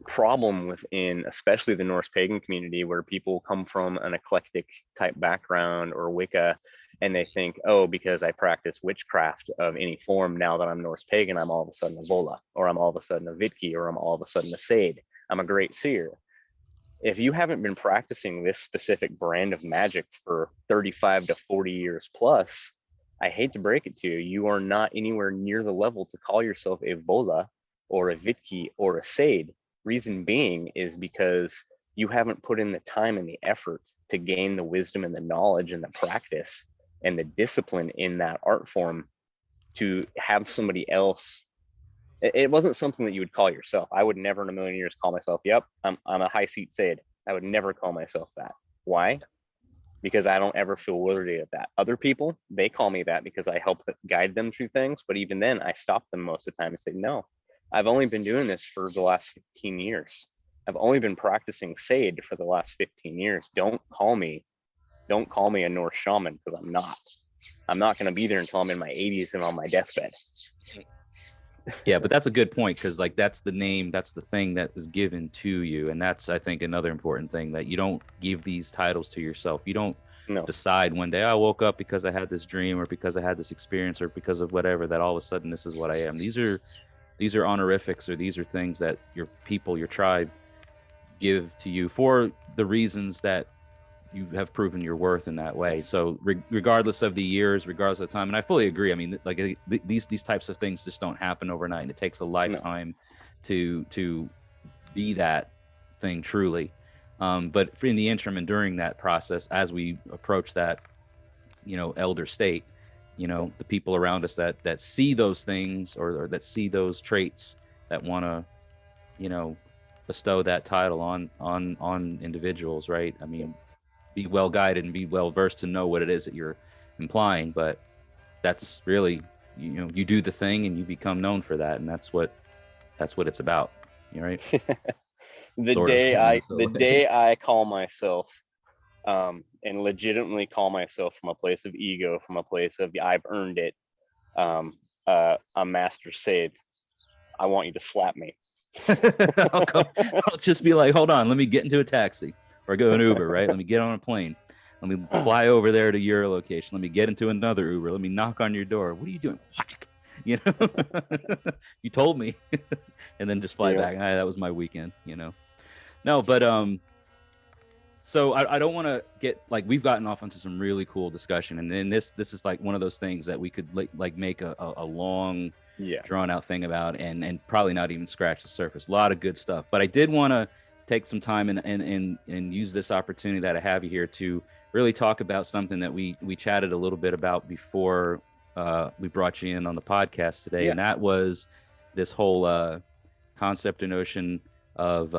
problem within, especially the Norse pagan community, where people come from an eclectic type background or Wicca, and they think, oh, because I practice witchcraft of any form, now that I'm Norse pagan, I'm all of a sudden a Vola, or I'm all of a sudden a Vitki, or I'm all of a sudden a Sade. I'm a great seer. If you haven't been practicing this specific brand of magic for 35 to 40 years plus, I hate to break it to you, you are not anywhere near the level to call yourself a Vola or a Vitki or a Sade. Reason being is because you haven't put in the time and the effort to gain the wisdom and the knowledge and the practice and the discipline in that art form to have somebody else. It wasn't something that you would call yourself. I would never in a million years call myself, yep, I'm a high seat Sade. I would never call myself that. Why? Because I don't ever feel worthy of that. Other people, they call me that because I help guide them through things. But even then, I stop them most of the time and say, no, I've only been doing this for the last 15 years. I've only been practicing Sade for the last 15 years. Don't call me a Norse shaman, because I'm not. I'm not going to be there until I'm in my 80s and on my deathbed. Yeah, but that's a good point, because like that's the name, that's the thing that is given to you, and that's, I think, another important thing, that you don't give these titles to yourself. You don't decide one day, I woke up because I had this dream, or because I had this experience, or because of whatever, that all of a sudden this is what I am. These are honorifics, or these are things that your people, your tribe, give to you for the reasons that you have proven your worth in that way. So regardless of the years, regardless of the time, and I fully agree. I mean, like these types of things just don't happen overnight, and it takes a lifetime to be that thing truly. But in the interim and during that process, as we approach that, elder state, the people around us that see those things, or that see those traits, that want to, bestow that title on individuals, right? I mean, be well guided and be well versed to know what it is that you're implying, but that's really, you do the thing and you become known for that, and that's what it's about, right? The day I call myself and legitimately call myself from a place of ego, from a place of I've earned it, a master Sade, I want you to slap me. I'll just be like, hold on, let me get into a taxi or go an Uber, right? Let me get on a plane. Let me fly over there to your location. Let me get into another Uber. Let me knock on your door. What are you doing? Whack. you know, you told me, and then just fly Yeah. back. That was my weekend, you know. No, but so I don't want to get like, we've gotten off onto some really cool discussion, and then this is like one of those things that we could like make a long, Yeah. drawn out thing about, and probably not even scratch the surface. A lot of good stuff, but I did want to take some time and use this opportunity that I have you here to really talk about something that we chatted a little bit about before we brought you in on the podcast today, Yeah. and that was this whole concept and notion of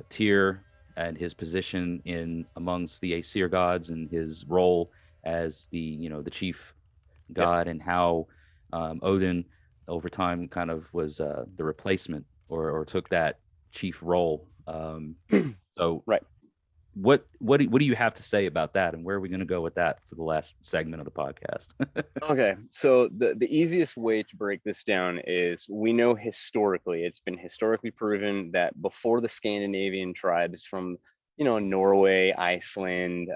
Tyr and his position in amongst the Aesir gods, and his role as the the chief god, and how Odin over time kind of was the replacement, or took that chief role. So Right. what do you have to say about that, and where are we going to go with that for the last segment of the podcast? Okay, so the easiest way to break this down is, we know historically, it's been historically proven that before the Scandinavian tribes from, Norway, Iceland,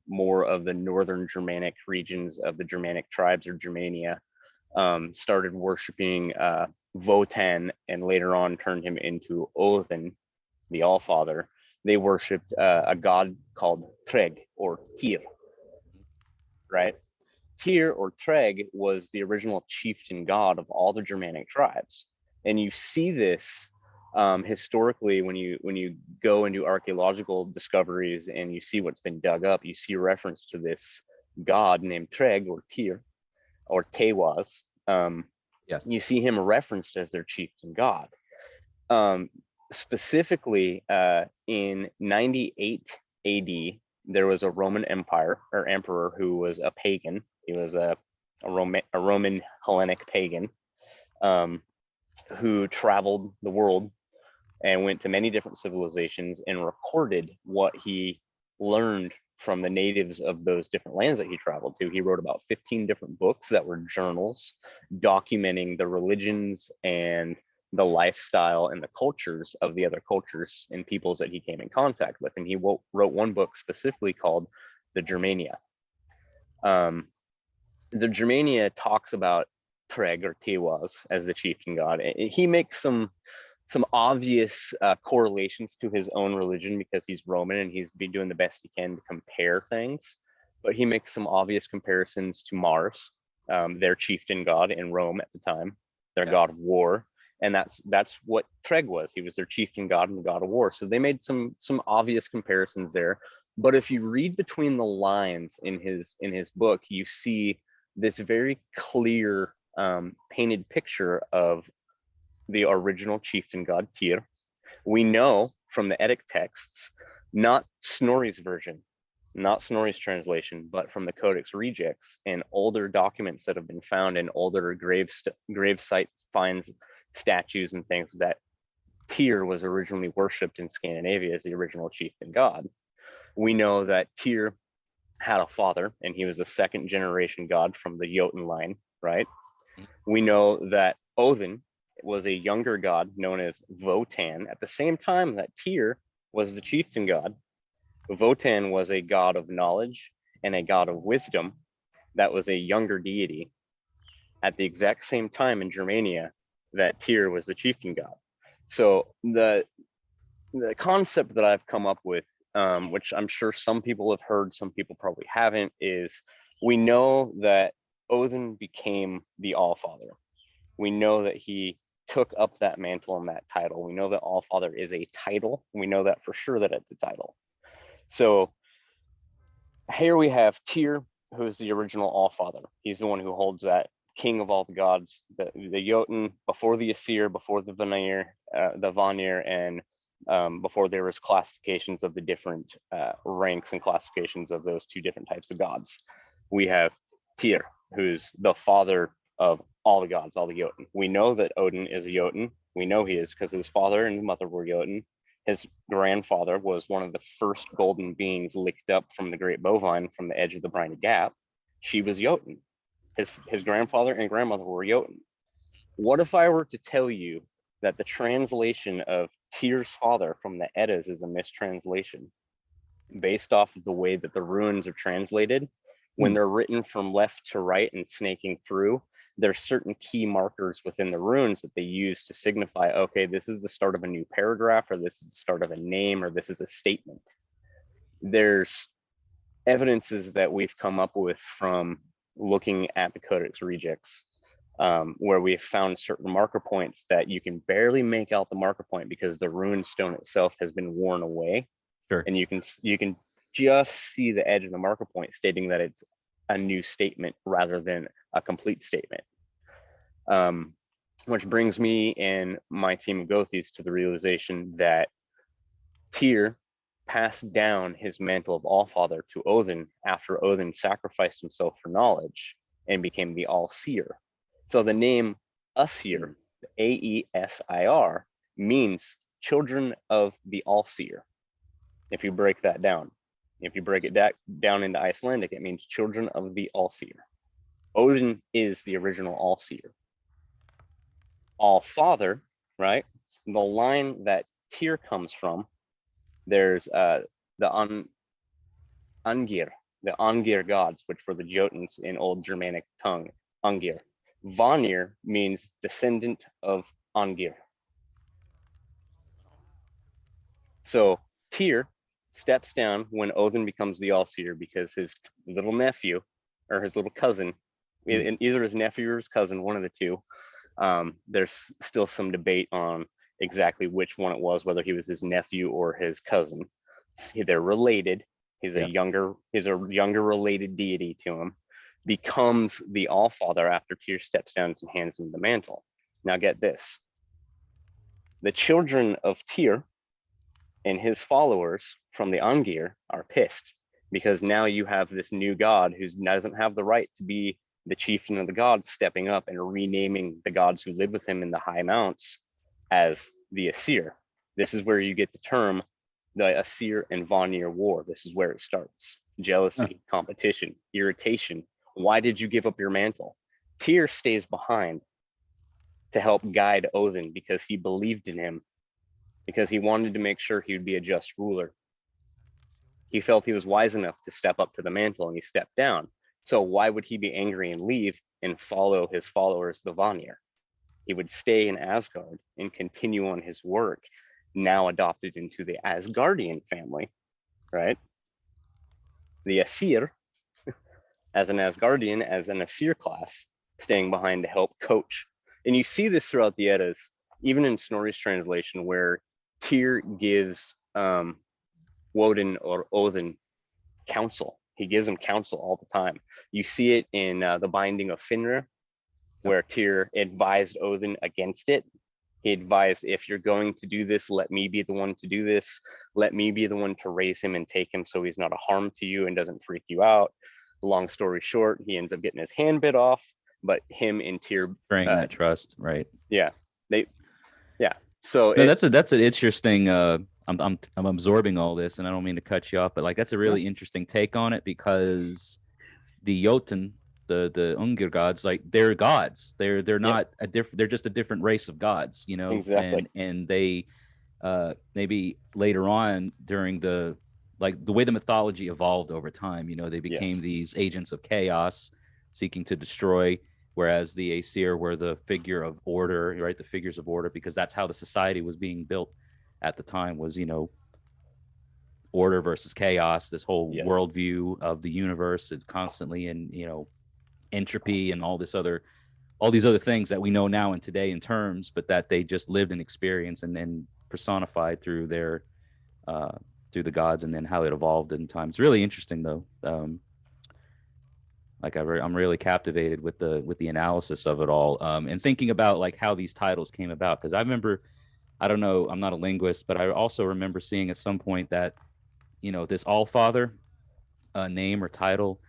more of the northern Germanic regions of the Germanic tribes, or Germania, started worshiping Wotan, and later on turned him into Odin, the Allfather. They worshipped a god called Treg, or Tyr, right? Tyr, or Treg, was the original chieftain god of all the Germanic tribes, and you see this historically when you go and do archaeological discoveries and you see what's been dug up. You see reference to this god named Treg, or Tyr, or Tewaz. Yeah. You see him referenced as their chieftain god. Specifically, in 98 AD, there was a Roman Empire, or emperor, who was a pagan. He was a Roman Hellenic pagan, who traveled the world and went to many different civilizations and recorded what he learned from the natives of those different lands that he traveled to. He wrote about 15 different books that were journals documenting the religions and the lifestyle and the cultures of the other cultures and peoples that he came in contact with. And he wrote one book specifically called the Germania. The Germania talks about Treg, or Tewaz, as the chieftain god. And he makes some obvious correlations to his own religion, because he's Roman and he's been doing the best he can to compare things. But he makes some obvious comparisons to Mars, their chieftain god in Rome at the time, their god of war. And that's what Treg was. He was their chieftain god and the god of war. So they made some obvious comparisons there. But if you read between the lines in his book, you see this very clear painted picture of the original chieftain god Tyr. We know from the Eddic texts, not Snorri's version, not Snorri's translation, but from the Codex Rejects and older documents that have been found in older grave sites, finds, statues, and things, that Tyr was originally worshipped in Scandinavia as the original chieftain god. We know that Tyr had a father, and he was a second generation god from the Jotun line, right? We know that Odin was a younger god known as Wotan at the same time that Tyr was the chieftain god. Wotan was a god of knowledge and a god of wisdom that was a younger deity at the exact same time in Germania that Tyr was the chieftain god. So the concept that I've come up with, which I'm sure some people have heard, some people probably haven't, is we know that Odin became the Allfather. We know that he took up that mantle and that title. We know that Allfather is a title. We know that for sure that it's a title. So here we have Tyr, who is the original Allfather. He's the one who holds that king of all the gods, the Jotun, before the Aesir, before the Vanir, and before there was classifications of the different ranks and classifications of those two different types of gods. We have Tyr, who's the father of all the gods, all the Jotun. We know that Odin is a Jotun. We know he is because his father and mother were Jotun. His grandfather was one of the first golden beings licked up from the great bovine from the edge of the briny gap. She was Jotun. His grandfather and grandmother were Jotun. What if I were to tell you that the translation of Tyr's father from the Eddas is a mistranslation based off of the way that the runes are translated? When they're written from left to right and snaking through, there's certain key markers within the runes that they use to signify, okay, this is the start of a new paragraph, or this is the start of a name, or this is a statement. There's evidences that we've come up with from looking at the Codex Regex, where we have found certain marker points that you can barely make out the marker point because the rune stone itself has been worn away. Sure. And you can just see the edge of the marker point, stating that it's a new statement rather than a complete statement. Which brings me and my team of Gothies to the realization that Tyr passed down his mantle of Allfather to Odin after Odin sacrificed himself for knowledge and became the All-Seer. So the name Aesir, A-E-S-I-R, means children of the All-Seer. If you break that down, if you break it down into Icelandic, it means children of the All-Seer. Odin is the original All-Seer. All-Father, right? The line that Tyr comes from, there's the Angir gods, which were the Jotuns in Old Germanic tongue, Angir. Vanir means descendant of Angir. So Tyr steps down when Odin becomes the All-Seer because his little nephew or his little cousin, either his nephew or his cousin, one of the two, there's still some debate on exactly which one it was, whether he was his nephew or his cousin. They're related. He's a younger related deity to him. Becomes the Allfather after Tyr steps down and hands him the mantle. Now get this. The children of Tyr and his followers from the Angir are pissed because now you have this new god who doesn't have the right to be the chieftain of the gods stepping up and renaming the gods who live with him in the high mounts as the Aesir. This is where you get the term the Aesir and Vanir war. This is where it starts. Jealousy, competition, irritation. Why did you give up your mantle? Tyr stays behind to help guide Odin because he believed in him, because he wanted to make sure he would be a just ruler. He felt he was wise enough to step up to the mantle and he stepped down. So why would he be angry and leave and follow his followers, the Vanir? He would stay in Asgard and continue on his work, now adopted into the Asgardian family, right? The Aesir, as an Asgardian, as an Aesir class, staying behind to help coach. And you see this throughout the Eddas, even in Snorri's translation, where Tyr gives Woden or Odin counsel. He gives him counsel all the time. You see it in the binding of Finra, where Tyr advised Odin against it. He advised, if you're going to do this, let me be the one to do this. Let me be the one to raise him and take him so he's not a harm to you and doesn't freak you out. Long story short, he ends up getting his hand bit off, but him and Tyr betraying that trust, right? Yeah. So no, that's an interesting. I'm absorbing all this, and I don't mean to cut you off, but like that's a really interesting take on it, because the Jotun, the Ungir gods, like they're gods. They're not a different. They're just a different race of gods, you know. Exactly. And they maybe later on during the way the mythology evolved over time, you know, they became these agents of chaos seeking to destroy. Whereas the Aesir were the figure of order, right? The figures of order, because that's how the society was being built at the time, was, you know, order versus chaos, this whole worldview of the universe is constantly in, you know, entropy and all these other things that we know now and today in terms, but that they just lived and experienced and then personified through their through the gods, and then how it evolved in time. It's really interesting though. I'm really captivated with the analysis of it all, and thinking about like how these titles came about. Because I remember, I don't know, I'm not a linguist, but I also remember seeing at some point that, you know, this Allfather name or title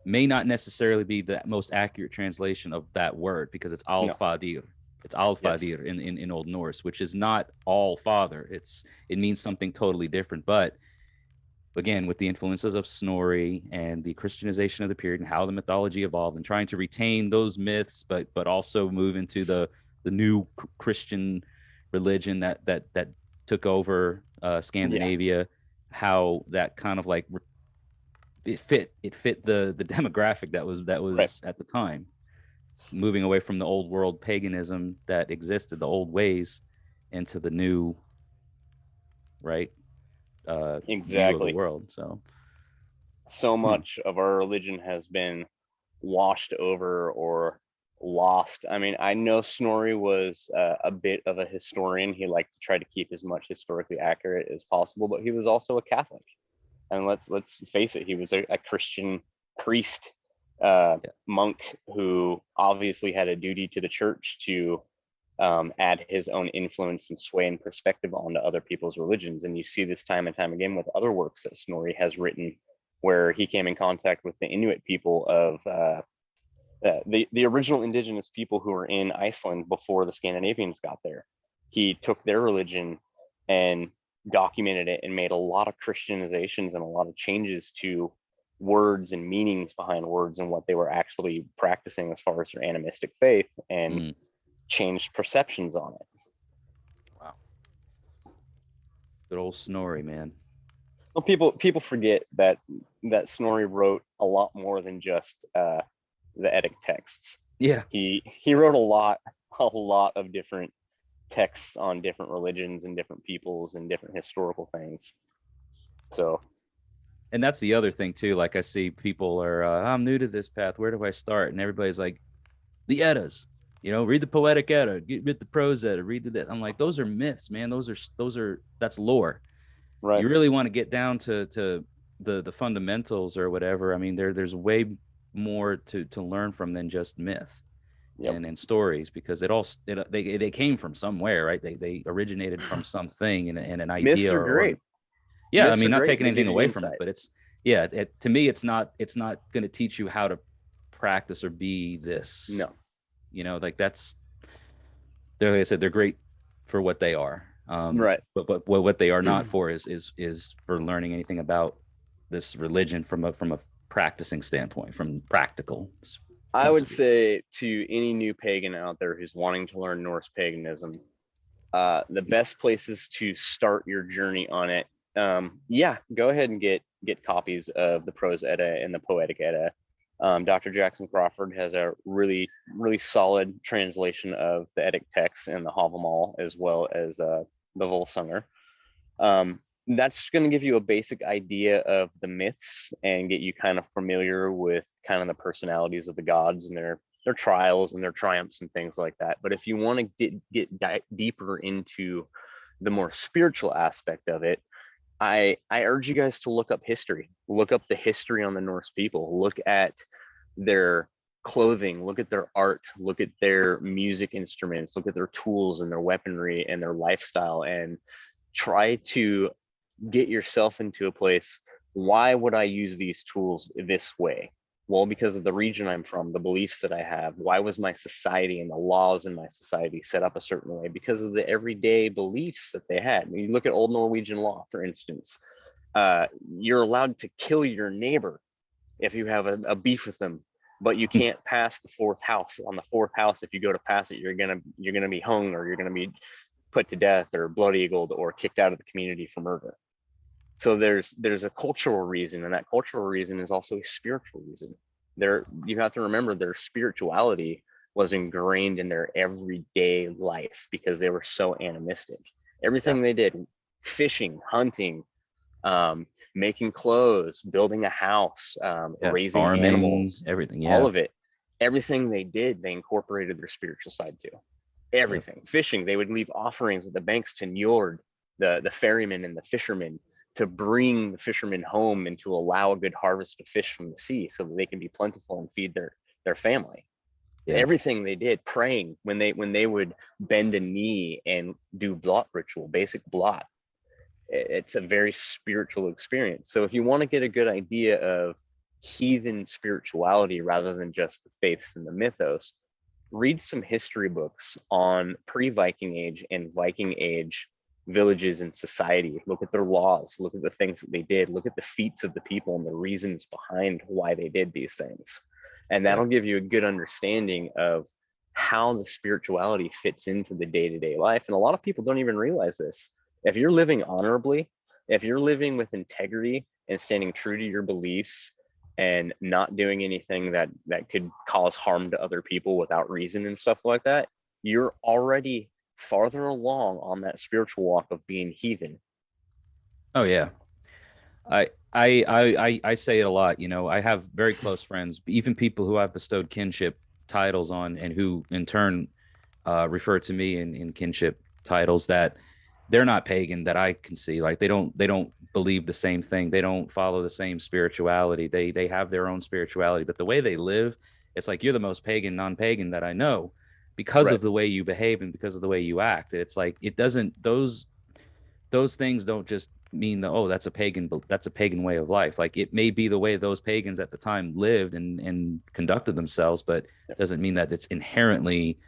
may not necessarily be the most accurate translation of that word, because it's Allfadir. It's Allfadir in Old Norse, which is not all father. It means something totally different, but again, with the influences of Snorri and the Christianization of the period and how the mythology evolved, and trying to retain those myths, but also move into the new Christian religion that took over Scandinavia, how that kind of like it fit the demographic that was at the time. moving away from the old world paganism that existed, the old ways, into the new, right, view of the Exactly. world. So Hmm. much of our religion has been washed over or lost. I mean, I know Snorri was a bit of a historian. He liked to try to keep as much historically accurate as possible, but he was also a Catholic. And let's face it, he was a Christian priest, Yeah. monk who obviously had a duty to the church to add his own influence and sway and perspective onto other people's religions. And you see this time and time again with other works that Snorri has written, where he came in contact with the Inuit people of the original indigenous people who were in Iceland before the Scandinavians got there. He took their religion and documented it and made a lot of Christianizations and a lot of changes to words and meanings behind words and what they were actually practicing as far as their animistic faith, and Mm. changed perceptions on it. Wow. Good old Snorri, man. Well, people forget that Snorri wrote a lot more than just the Eddic texts. Yeah. He wrote a lot of different texts on different religions and different peoples and different historical things. So, And that's the other thing too. Like I see people are, I'm new to this path. Where do I start? And everybody's like, the Eddas. Read the Poetic Edda, read the Prose Edda, read the. I'm like, those are myths, man. That's lore. right. You really want to get down to the fundamentals or whatever. I mean, there's way more to learn from than just myth Yep. and stories, because they came from somewhere, right? They originated from something and an Myths idea are or great. yeah. I Myths are mean, not great. taking They anything give you away from it, insight. but to me, it's not going to teach you how to practice or be this. No. Like that's, like I said, they're great for what they are. Right. But what they are not for is for learning anything about this religion from a practicing standpoint, from practical I points would of view. say to any new pagan out there who's wanting to learn Norse paganism, the best places to start your journey on it, yeah, go ahead and get copies of the Prose Edda and the Poetic Edda. Dr. Jackson Crawford has a really solid translation of the Eddic texts and the Havamal, as well as the Volsunger. That's going to give you a basic idea of the myths and get you kind of familiar with kind of the personalities of the gods and their trials and their triumphs and things like that. But if you want to get deeper into the more spiritual aspect of it, I urge you guys to look up history. Look up the history on the Norse people. Look at their clothing, look at their art, look at their music instruments, look at their tools and their weaponry and their lifestyle, and try to get yourself into a place. Why would I use these tools this way? Well, because of the region I'm from, the beliefs that I have. Why was my society and the laws in my society set up a certain way? Because of the everyday beliefs that they had. When you look at old Norwegian law, for instance, you're allowed to kill your neighbor if you have a beef with them, but you can't pass the fourth house. On the fourth house, if you go to pass it, you're gonna be hung, or you're gonna be put to death or blood eagled or kicked out of the community for murder. So there's a cultural reason, and that cultural reason is also a spiritual reason. You have to remember their spirituality was ingrained in their everyday life because they were so animistic. Everything they did, fishing, hunting, making clothes, building a house, raising Farming, animals, everything. all Yeah. of it. Everything they did, they incorporated their spiritual side to. Everything. Fishing, they would leave offerings at the banks to Njord, the ferryman and the fishermen, to bring the fishermen home and to allow a good harvest of fish from the sea so that they can be plentiful and feed their family. Yeah. Everything they did, praying, when they would bend a knee and do blot ritual, basic blot. It's a very spiritual experience. So if you want to get a good idea of heathen spirituality rather than just the faiths and the mythos, read some history books on pre-Viking Age and Viking Age villages and society. Look at their laws, look at the things that they did, look at the feats of the people and the reasons behind why they did these things. And that'll give you a good understanding of how the spirituality fits into the day-to-day life. And a lot of people don't even realize this. If you're living honorably, if you're living with integrity and standing true to your beliefs, and not doing anything that could cause harm to other people without reason and stuff like that, you're already farther along on that spiritual walk of being heathen. Oh yeah. I say it a lot. You know, I have very close friends, even people who I've bestowed kinship titles on, and who in turn refer to me in kinship titles, that they're not pagan, that I can see. Like they don't believe the same thing. They don't follow the same spirituality. They have their own spirituality, but the way they live, it's like you're the most pagan non-pagan that I know, because Right. of the way you behave and because of the way you act. It's like it doesn't those things don't just mean that, oh, that's a pagan way of life. Like it may be the way those pagans at the time lived and conducted themselves, but doesn't mean that it's inherently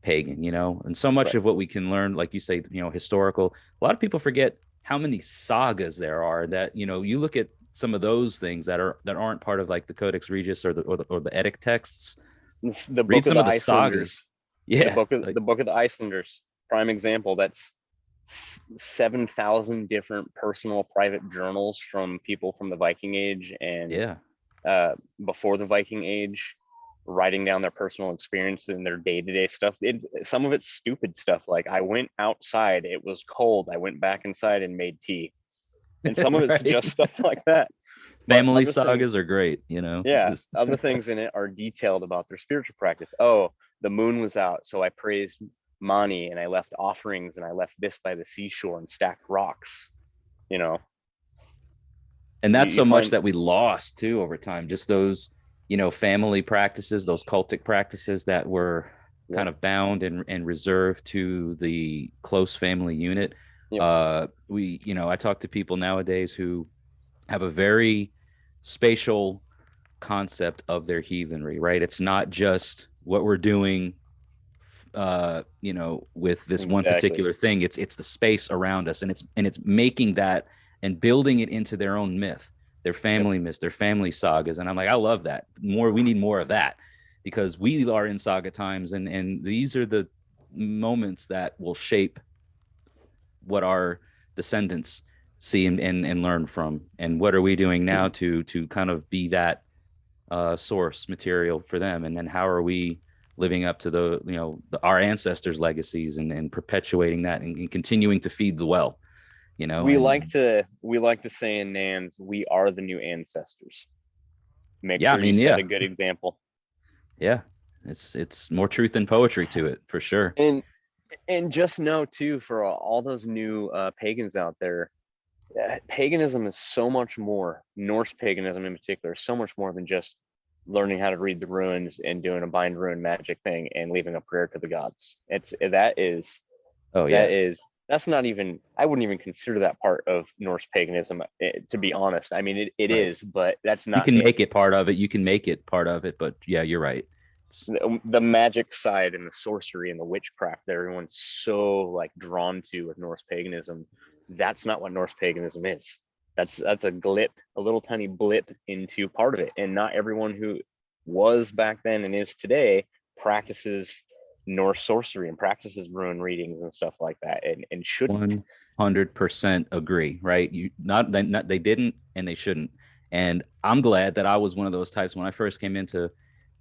pagan, you know. And so much Right. of what we can learn, like you say, you know, historical, a lot of people forget how many sagas there are. That, you know, you look at some of those things that aren't part of like the Codex Regius or the Etic texts. The Read book of some the of the sagas. Icelanders, Yeah, like, the book of the Icelanders, prime example. That's 7,000 different personal private journals from people from the Viking Age and yeah, before the Viking Age, writing down their personal experiences and their day-to-day stuff. Some of it's stupid stuff, like I went outside, it was cold, I went back inside and made tea. And some of it's right. just stuff like that. But Family other sagas things, are great, you know. yeah, Just other things in it are detailed about their spiritual practice. Oh, the moon was out, so I praised Mani and I left offerings and I left this by the seashore and stacked rocks. You know, and that's you so much find, that we lost too over time. Just those, you know, family practices, those cultic practices that were yep, kind of bound and reserved to the close family unit. yep, We, you know, I talk to people nowadays who have a very spatial concept of their heathenry, right? It's not just what we're doing, you know, with this one exactly. particular thing. It's the space around us, and it's making that and building it into their own myth, their Yep. family myths, their family sagas. And I'm like, I love that. More, we need more of that, because we are in saga times, and these are the moments that will shape what our descendants see and learn from. And what are we doing now to kind of be that source material for them? And then how are we living up to the, you know, our ancestors' legacies, and perpetuating that, and continuing to feed the well, you know. And We like to say in NANS, we are the new ancestors. Make yeah, I sure you mean, set yeah, a good example. yeah, it's more truth than poetry to it, for sure. And just know too, for all those new pagans out there, paganism is so much more. Norse paganism in particular is so much more than just learning how to read the runes and doing a bind rune magic thing and leaving a prayer to the gods. Oh That yeah, is that's not even, I wouldn't even consider that part of Norse paganism, to be honest. I mean, it right. is, but that's You not can it. make it part of it. You can make it part of it, but yeah, you're right. It's, The magic side and the sorcery and the witchcraft that everyone's so like drawn to with Norse paganism, that's not what Norse paganism is. That's a glip, a little tiny blip into part of it. And not everyone who was back then and is today practices Norse sorcery and practices rune readings and stuff like that, and shouldn't. 100% agree, right? You not they didn't, and they shouldn't. And I'm glad that I was one of those types when I first came into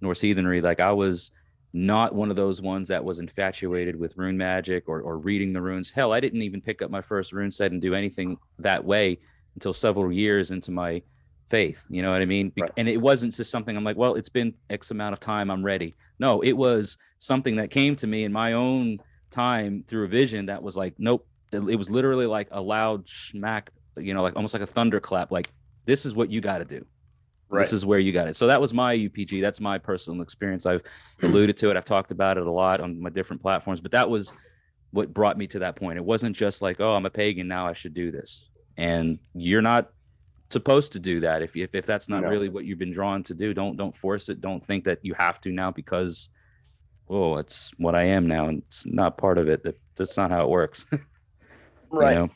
Norse heathenry. Like, I was not one of those ones that was infatuated with rune magic or reading the runes. Hell, I didn't even pick up my first rune set and do anything that way until several years into my faith. You know what I mean? Right. And it wasn't just something I'm like, well, it's been X amount of time, I'm ready. No, it was something that came to me in my own time through a vision that was like, nope. It was literally like a loud smack, you know, like almost like a thunderclap. Like, this is what you got to do. This Right. is where you got it. So that was my UPG. That's my personal experience. I've alluded to it. I've talked about it a lot on my different platforms, but that was what brought me to that point. It wasn't just like, oh, I'm a pagan, now I should do this. And you're not supposed to do that. If that's not No. really what you've been drawn to do, don't force it. Don't think that you have to now because, oh, it's what I am now, and it's not part of it. That's not how it works. You Right. know.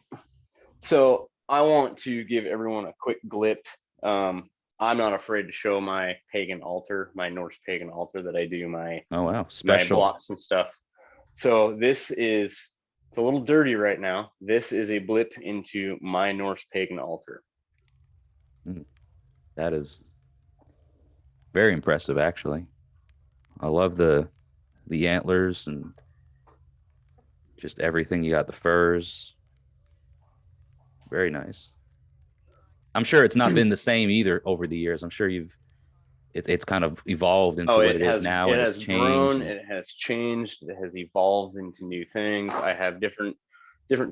So I want to give everyone a quick glip. I'm not afraid to show my pagan altar, my Norse pagan altar that I do Oh wow, my special. blocks and stuff. So it's a little dirty right now. This is a blip into my Norse pagan altar. Mm, that is. Very impressive, actually. I love the antlers and just everything. You got the furs. Very nice. I'm sure it's not been the same either over the years. I'm sure it's kind of evolved into Oh, what it is now, it and it's has changed. grown, it has changed, it has evolved into new things. I have different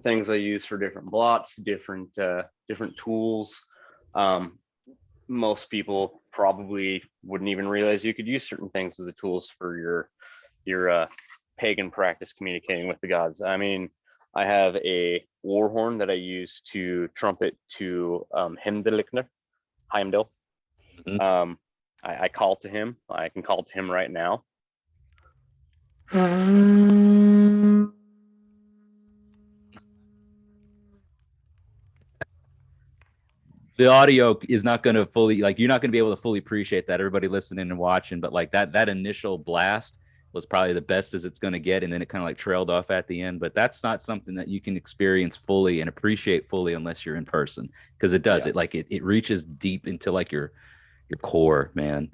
things I use for different blots, different tools. Most people probably wouldn't even realize you could use certain things as the tools for your pagan practice communicating with the gods. I mean, I have a war horn that I use to trumpet to Heimdall. Mhm. I call to him. I can call to him right now. The audio is not going to fully, like, you're not going to be able to fully appreciate that, everybody listening and watching, but like that initial blast was probably the best as it's going to get, and then it kind of like trailed off at the end. But that's not something that you can experience fully and appreciate fully unless you're in person, because it does. Yeah. It reaches deep into like your core, man.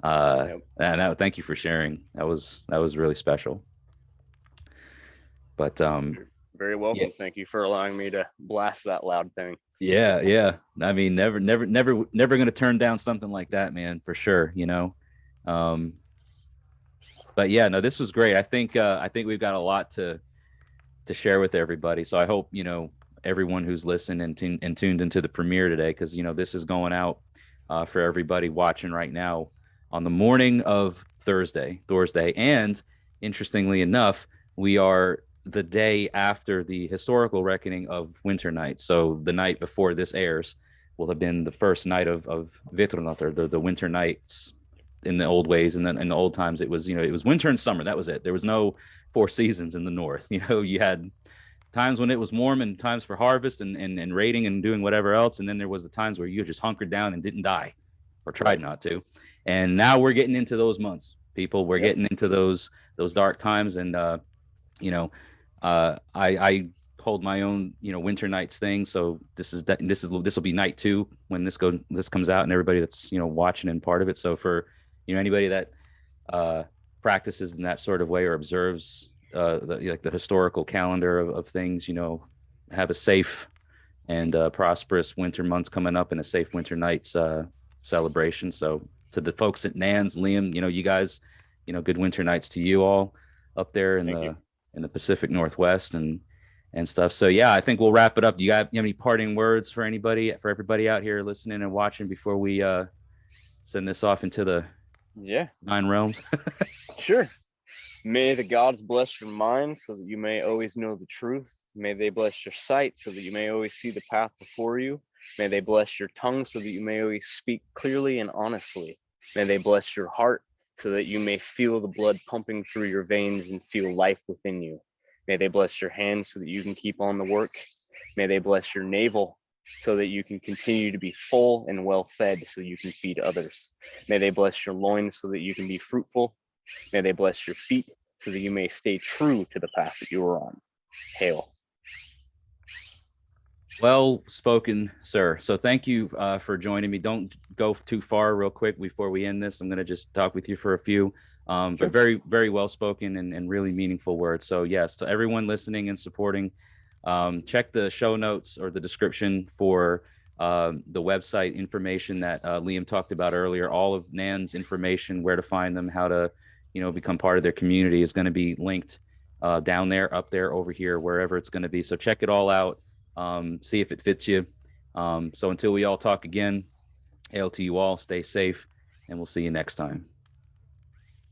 Yep. And thank you for sharing. That was really special. But Very yeah, welcome. Thank you for allowing me to blast that loud thing. yeah. I mean, never going to turn down something like that, man, for sure. Um, but yeah, no, this was great. I think we've got a lot to share with everybody. So I hope everyone who's listened and tuned into the premiere today, because this is going out for everybody watching right now on the morning of Thursday, and interestingly enough, we are the day after the historical reckoning of Winter Night. So the night before this airs will have been the first night of Vetronaut, or the Winter Nights in the old ways. And then in the old times, it was it was winter and summer. That was it. There was no four seasons in the north. You had times when it was warm and times for harvest and raiding and doing whatever else. And then there was the times where you just hunkered down and didn't die, or tried not to. And now we're getting into those months, people. We're getting into those dark times. And I hold my own Winter Nights thing. So this will be night 2 when this comes out, and everybody that's watching and part of it. So for anybody that practices in that sort of way or observes the historical calendar of things, have a safe and prosperous winter months coming up, and a safe Winter Nights celebration. So to the folks at NANS, Liam, you guys, good Winter Nights to you all up there in the Pacific Northwest and stuff. So yeah, I think we'll wrap it up. You have any parting words for everybody out here listening and watching before we send this off into the 9 realms? Sure. May the gods bless your mind so that you may always know the truth. May they bless your sight so that you may always see the path before you. May they bless your tongue so that you may always speak clearly and honestly. May they bless your heart so that you may feel the blood pumping through your veins and feel life within you. May they bless your hands so that you can keep on the work. May they bless your navel so that you can continue to be full and well fed so you can feed others. May they bless your loins so that you can be fruitful. May they bless your feet so that you may stay true to the path that you are on. Hail. Well spoken, sir. So thank you for joining me. Don't go too far real quick before we end this. I'm going to just talk with you for a few, Sure. but very, very well spoken and really meaningful words. So yes, to everyone listening and supporting, check the show notes or the description for the website information that Liam talked about earlier. All of NAN's information, where to find them, how to become part of their community, is going to be linked down there, up there, over here, wherever it's going to be. So check it all out. See if it fits you. So until we all talk again, hail to you all, stay safe, and we'll see you next time.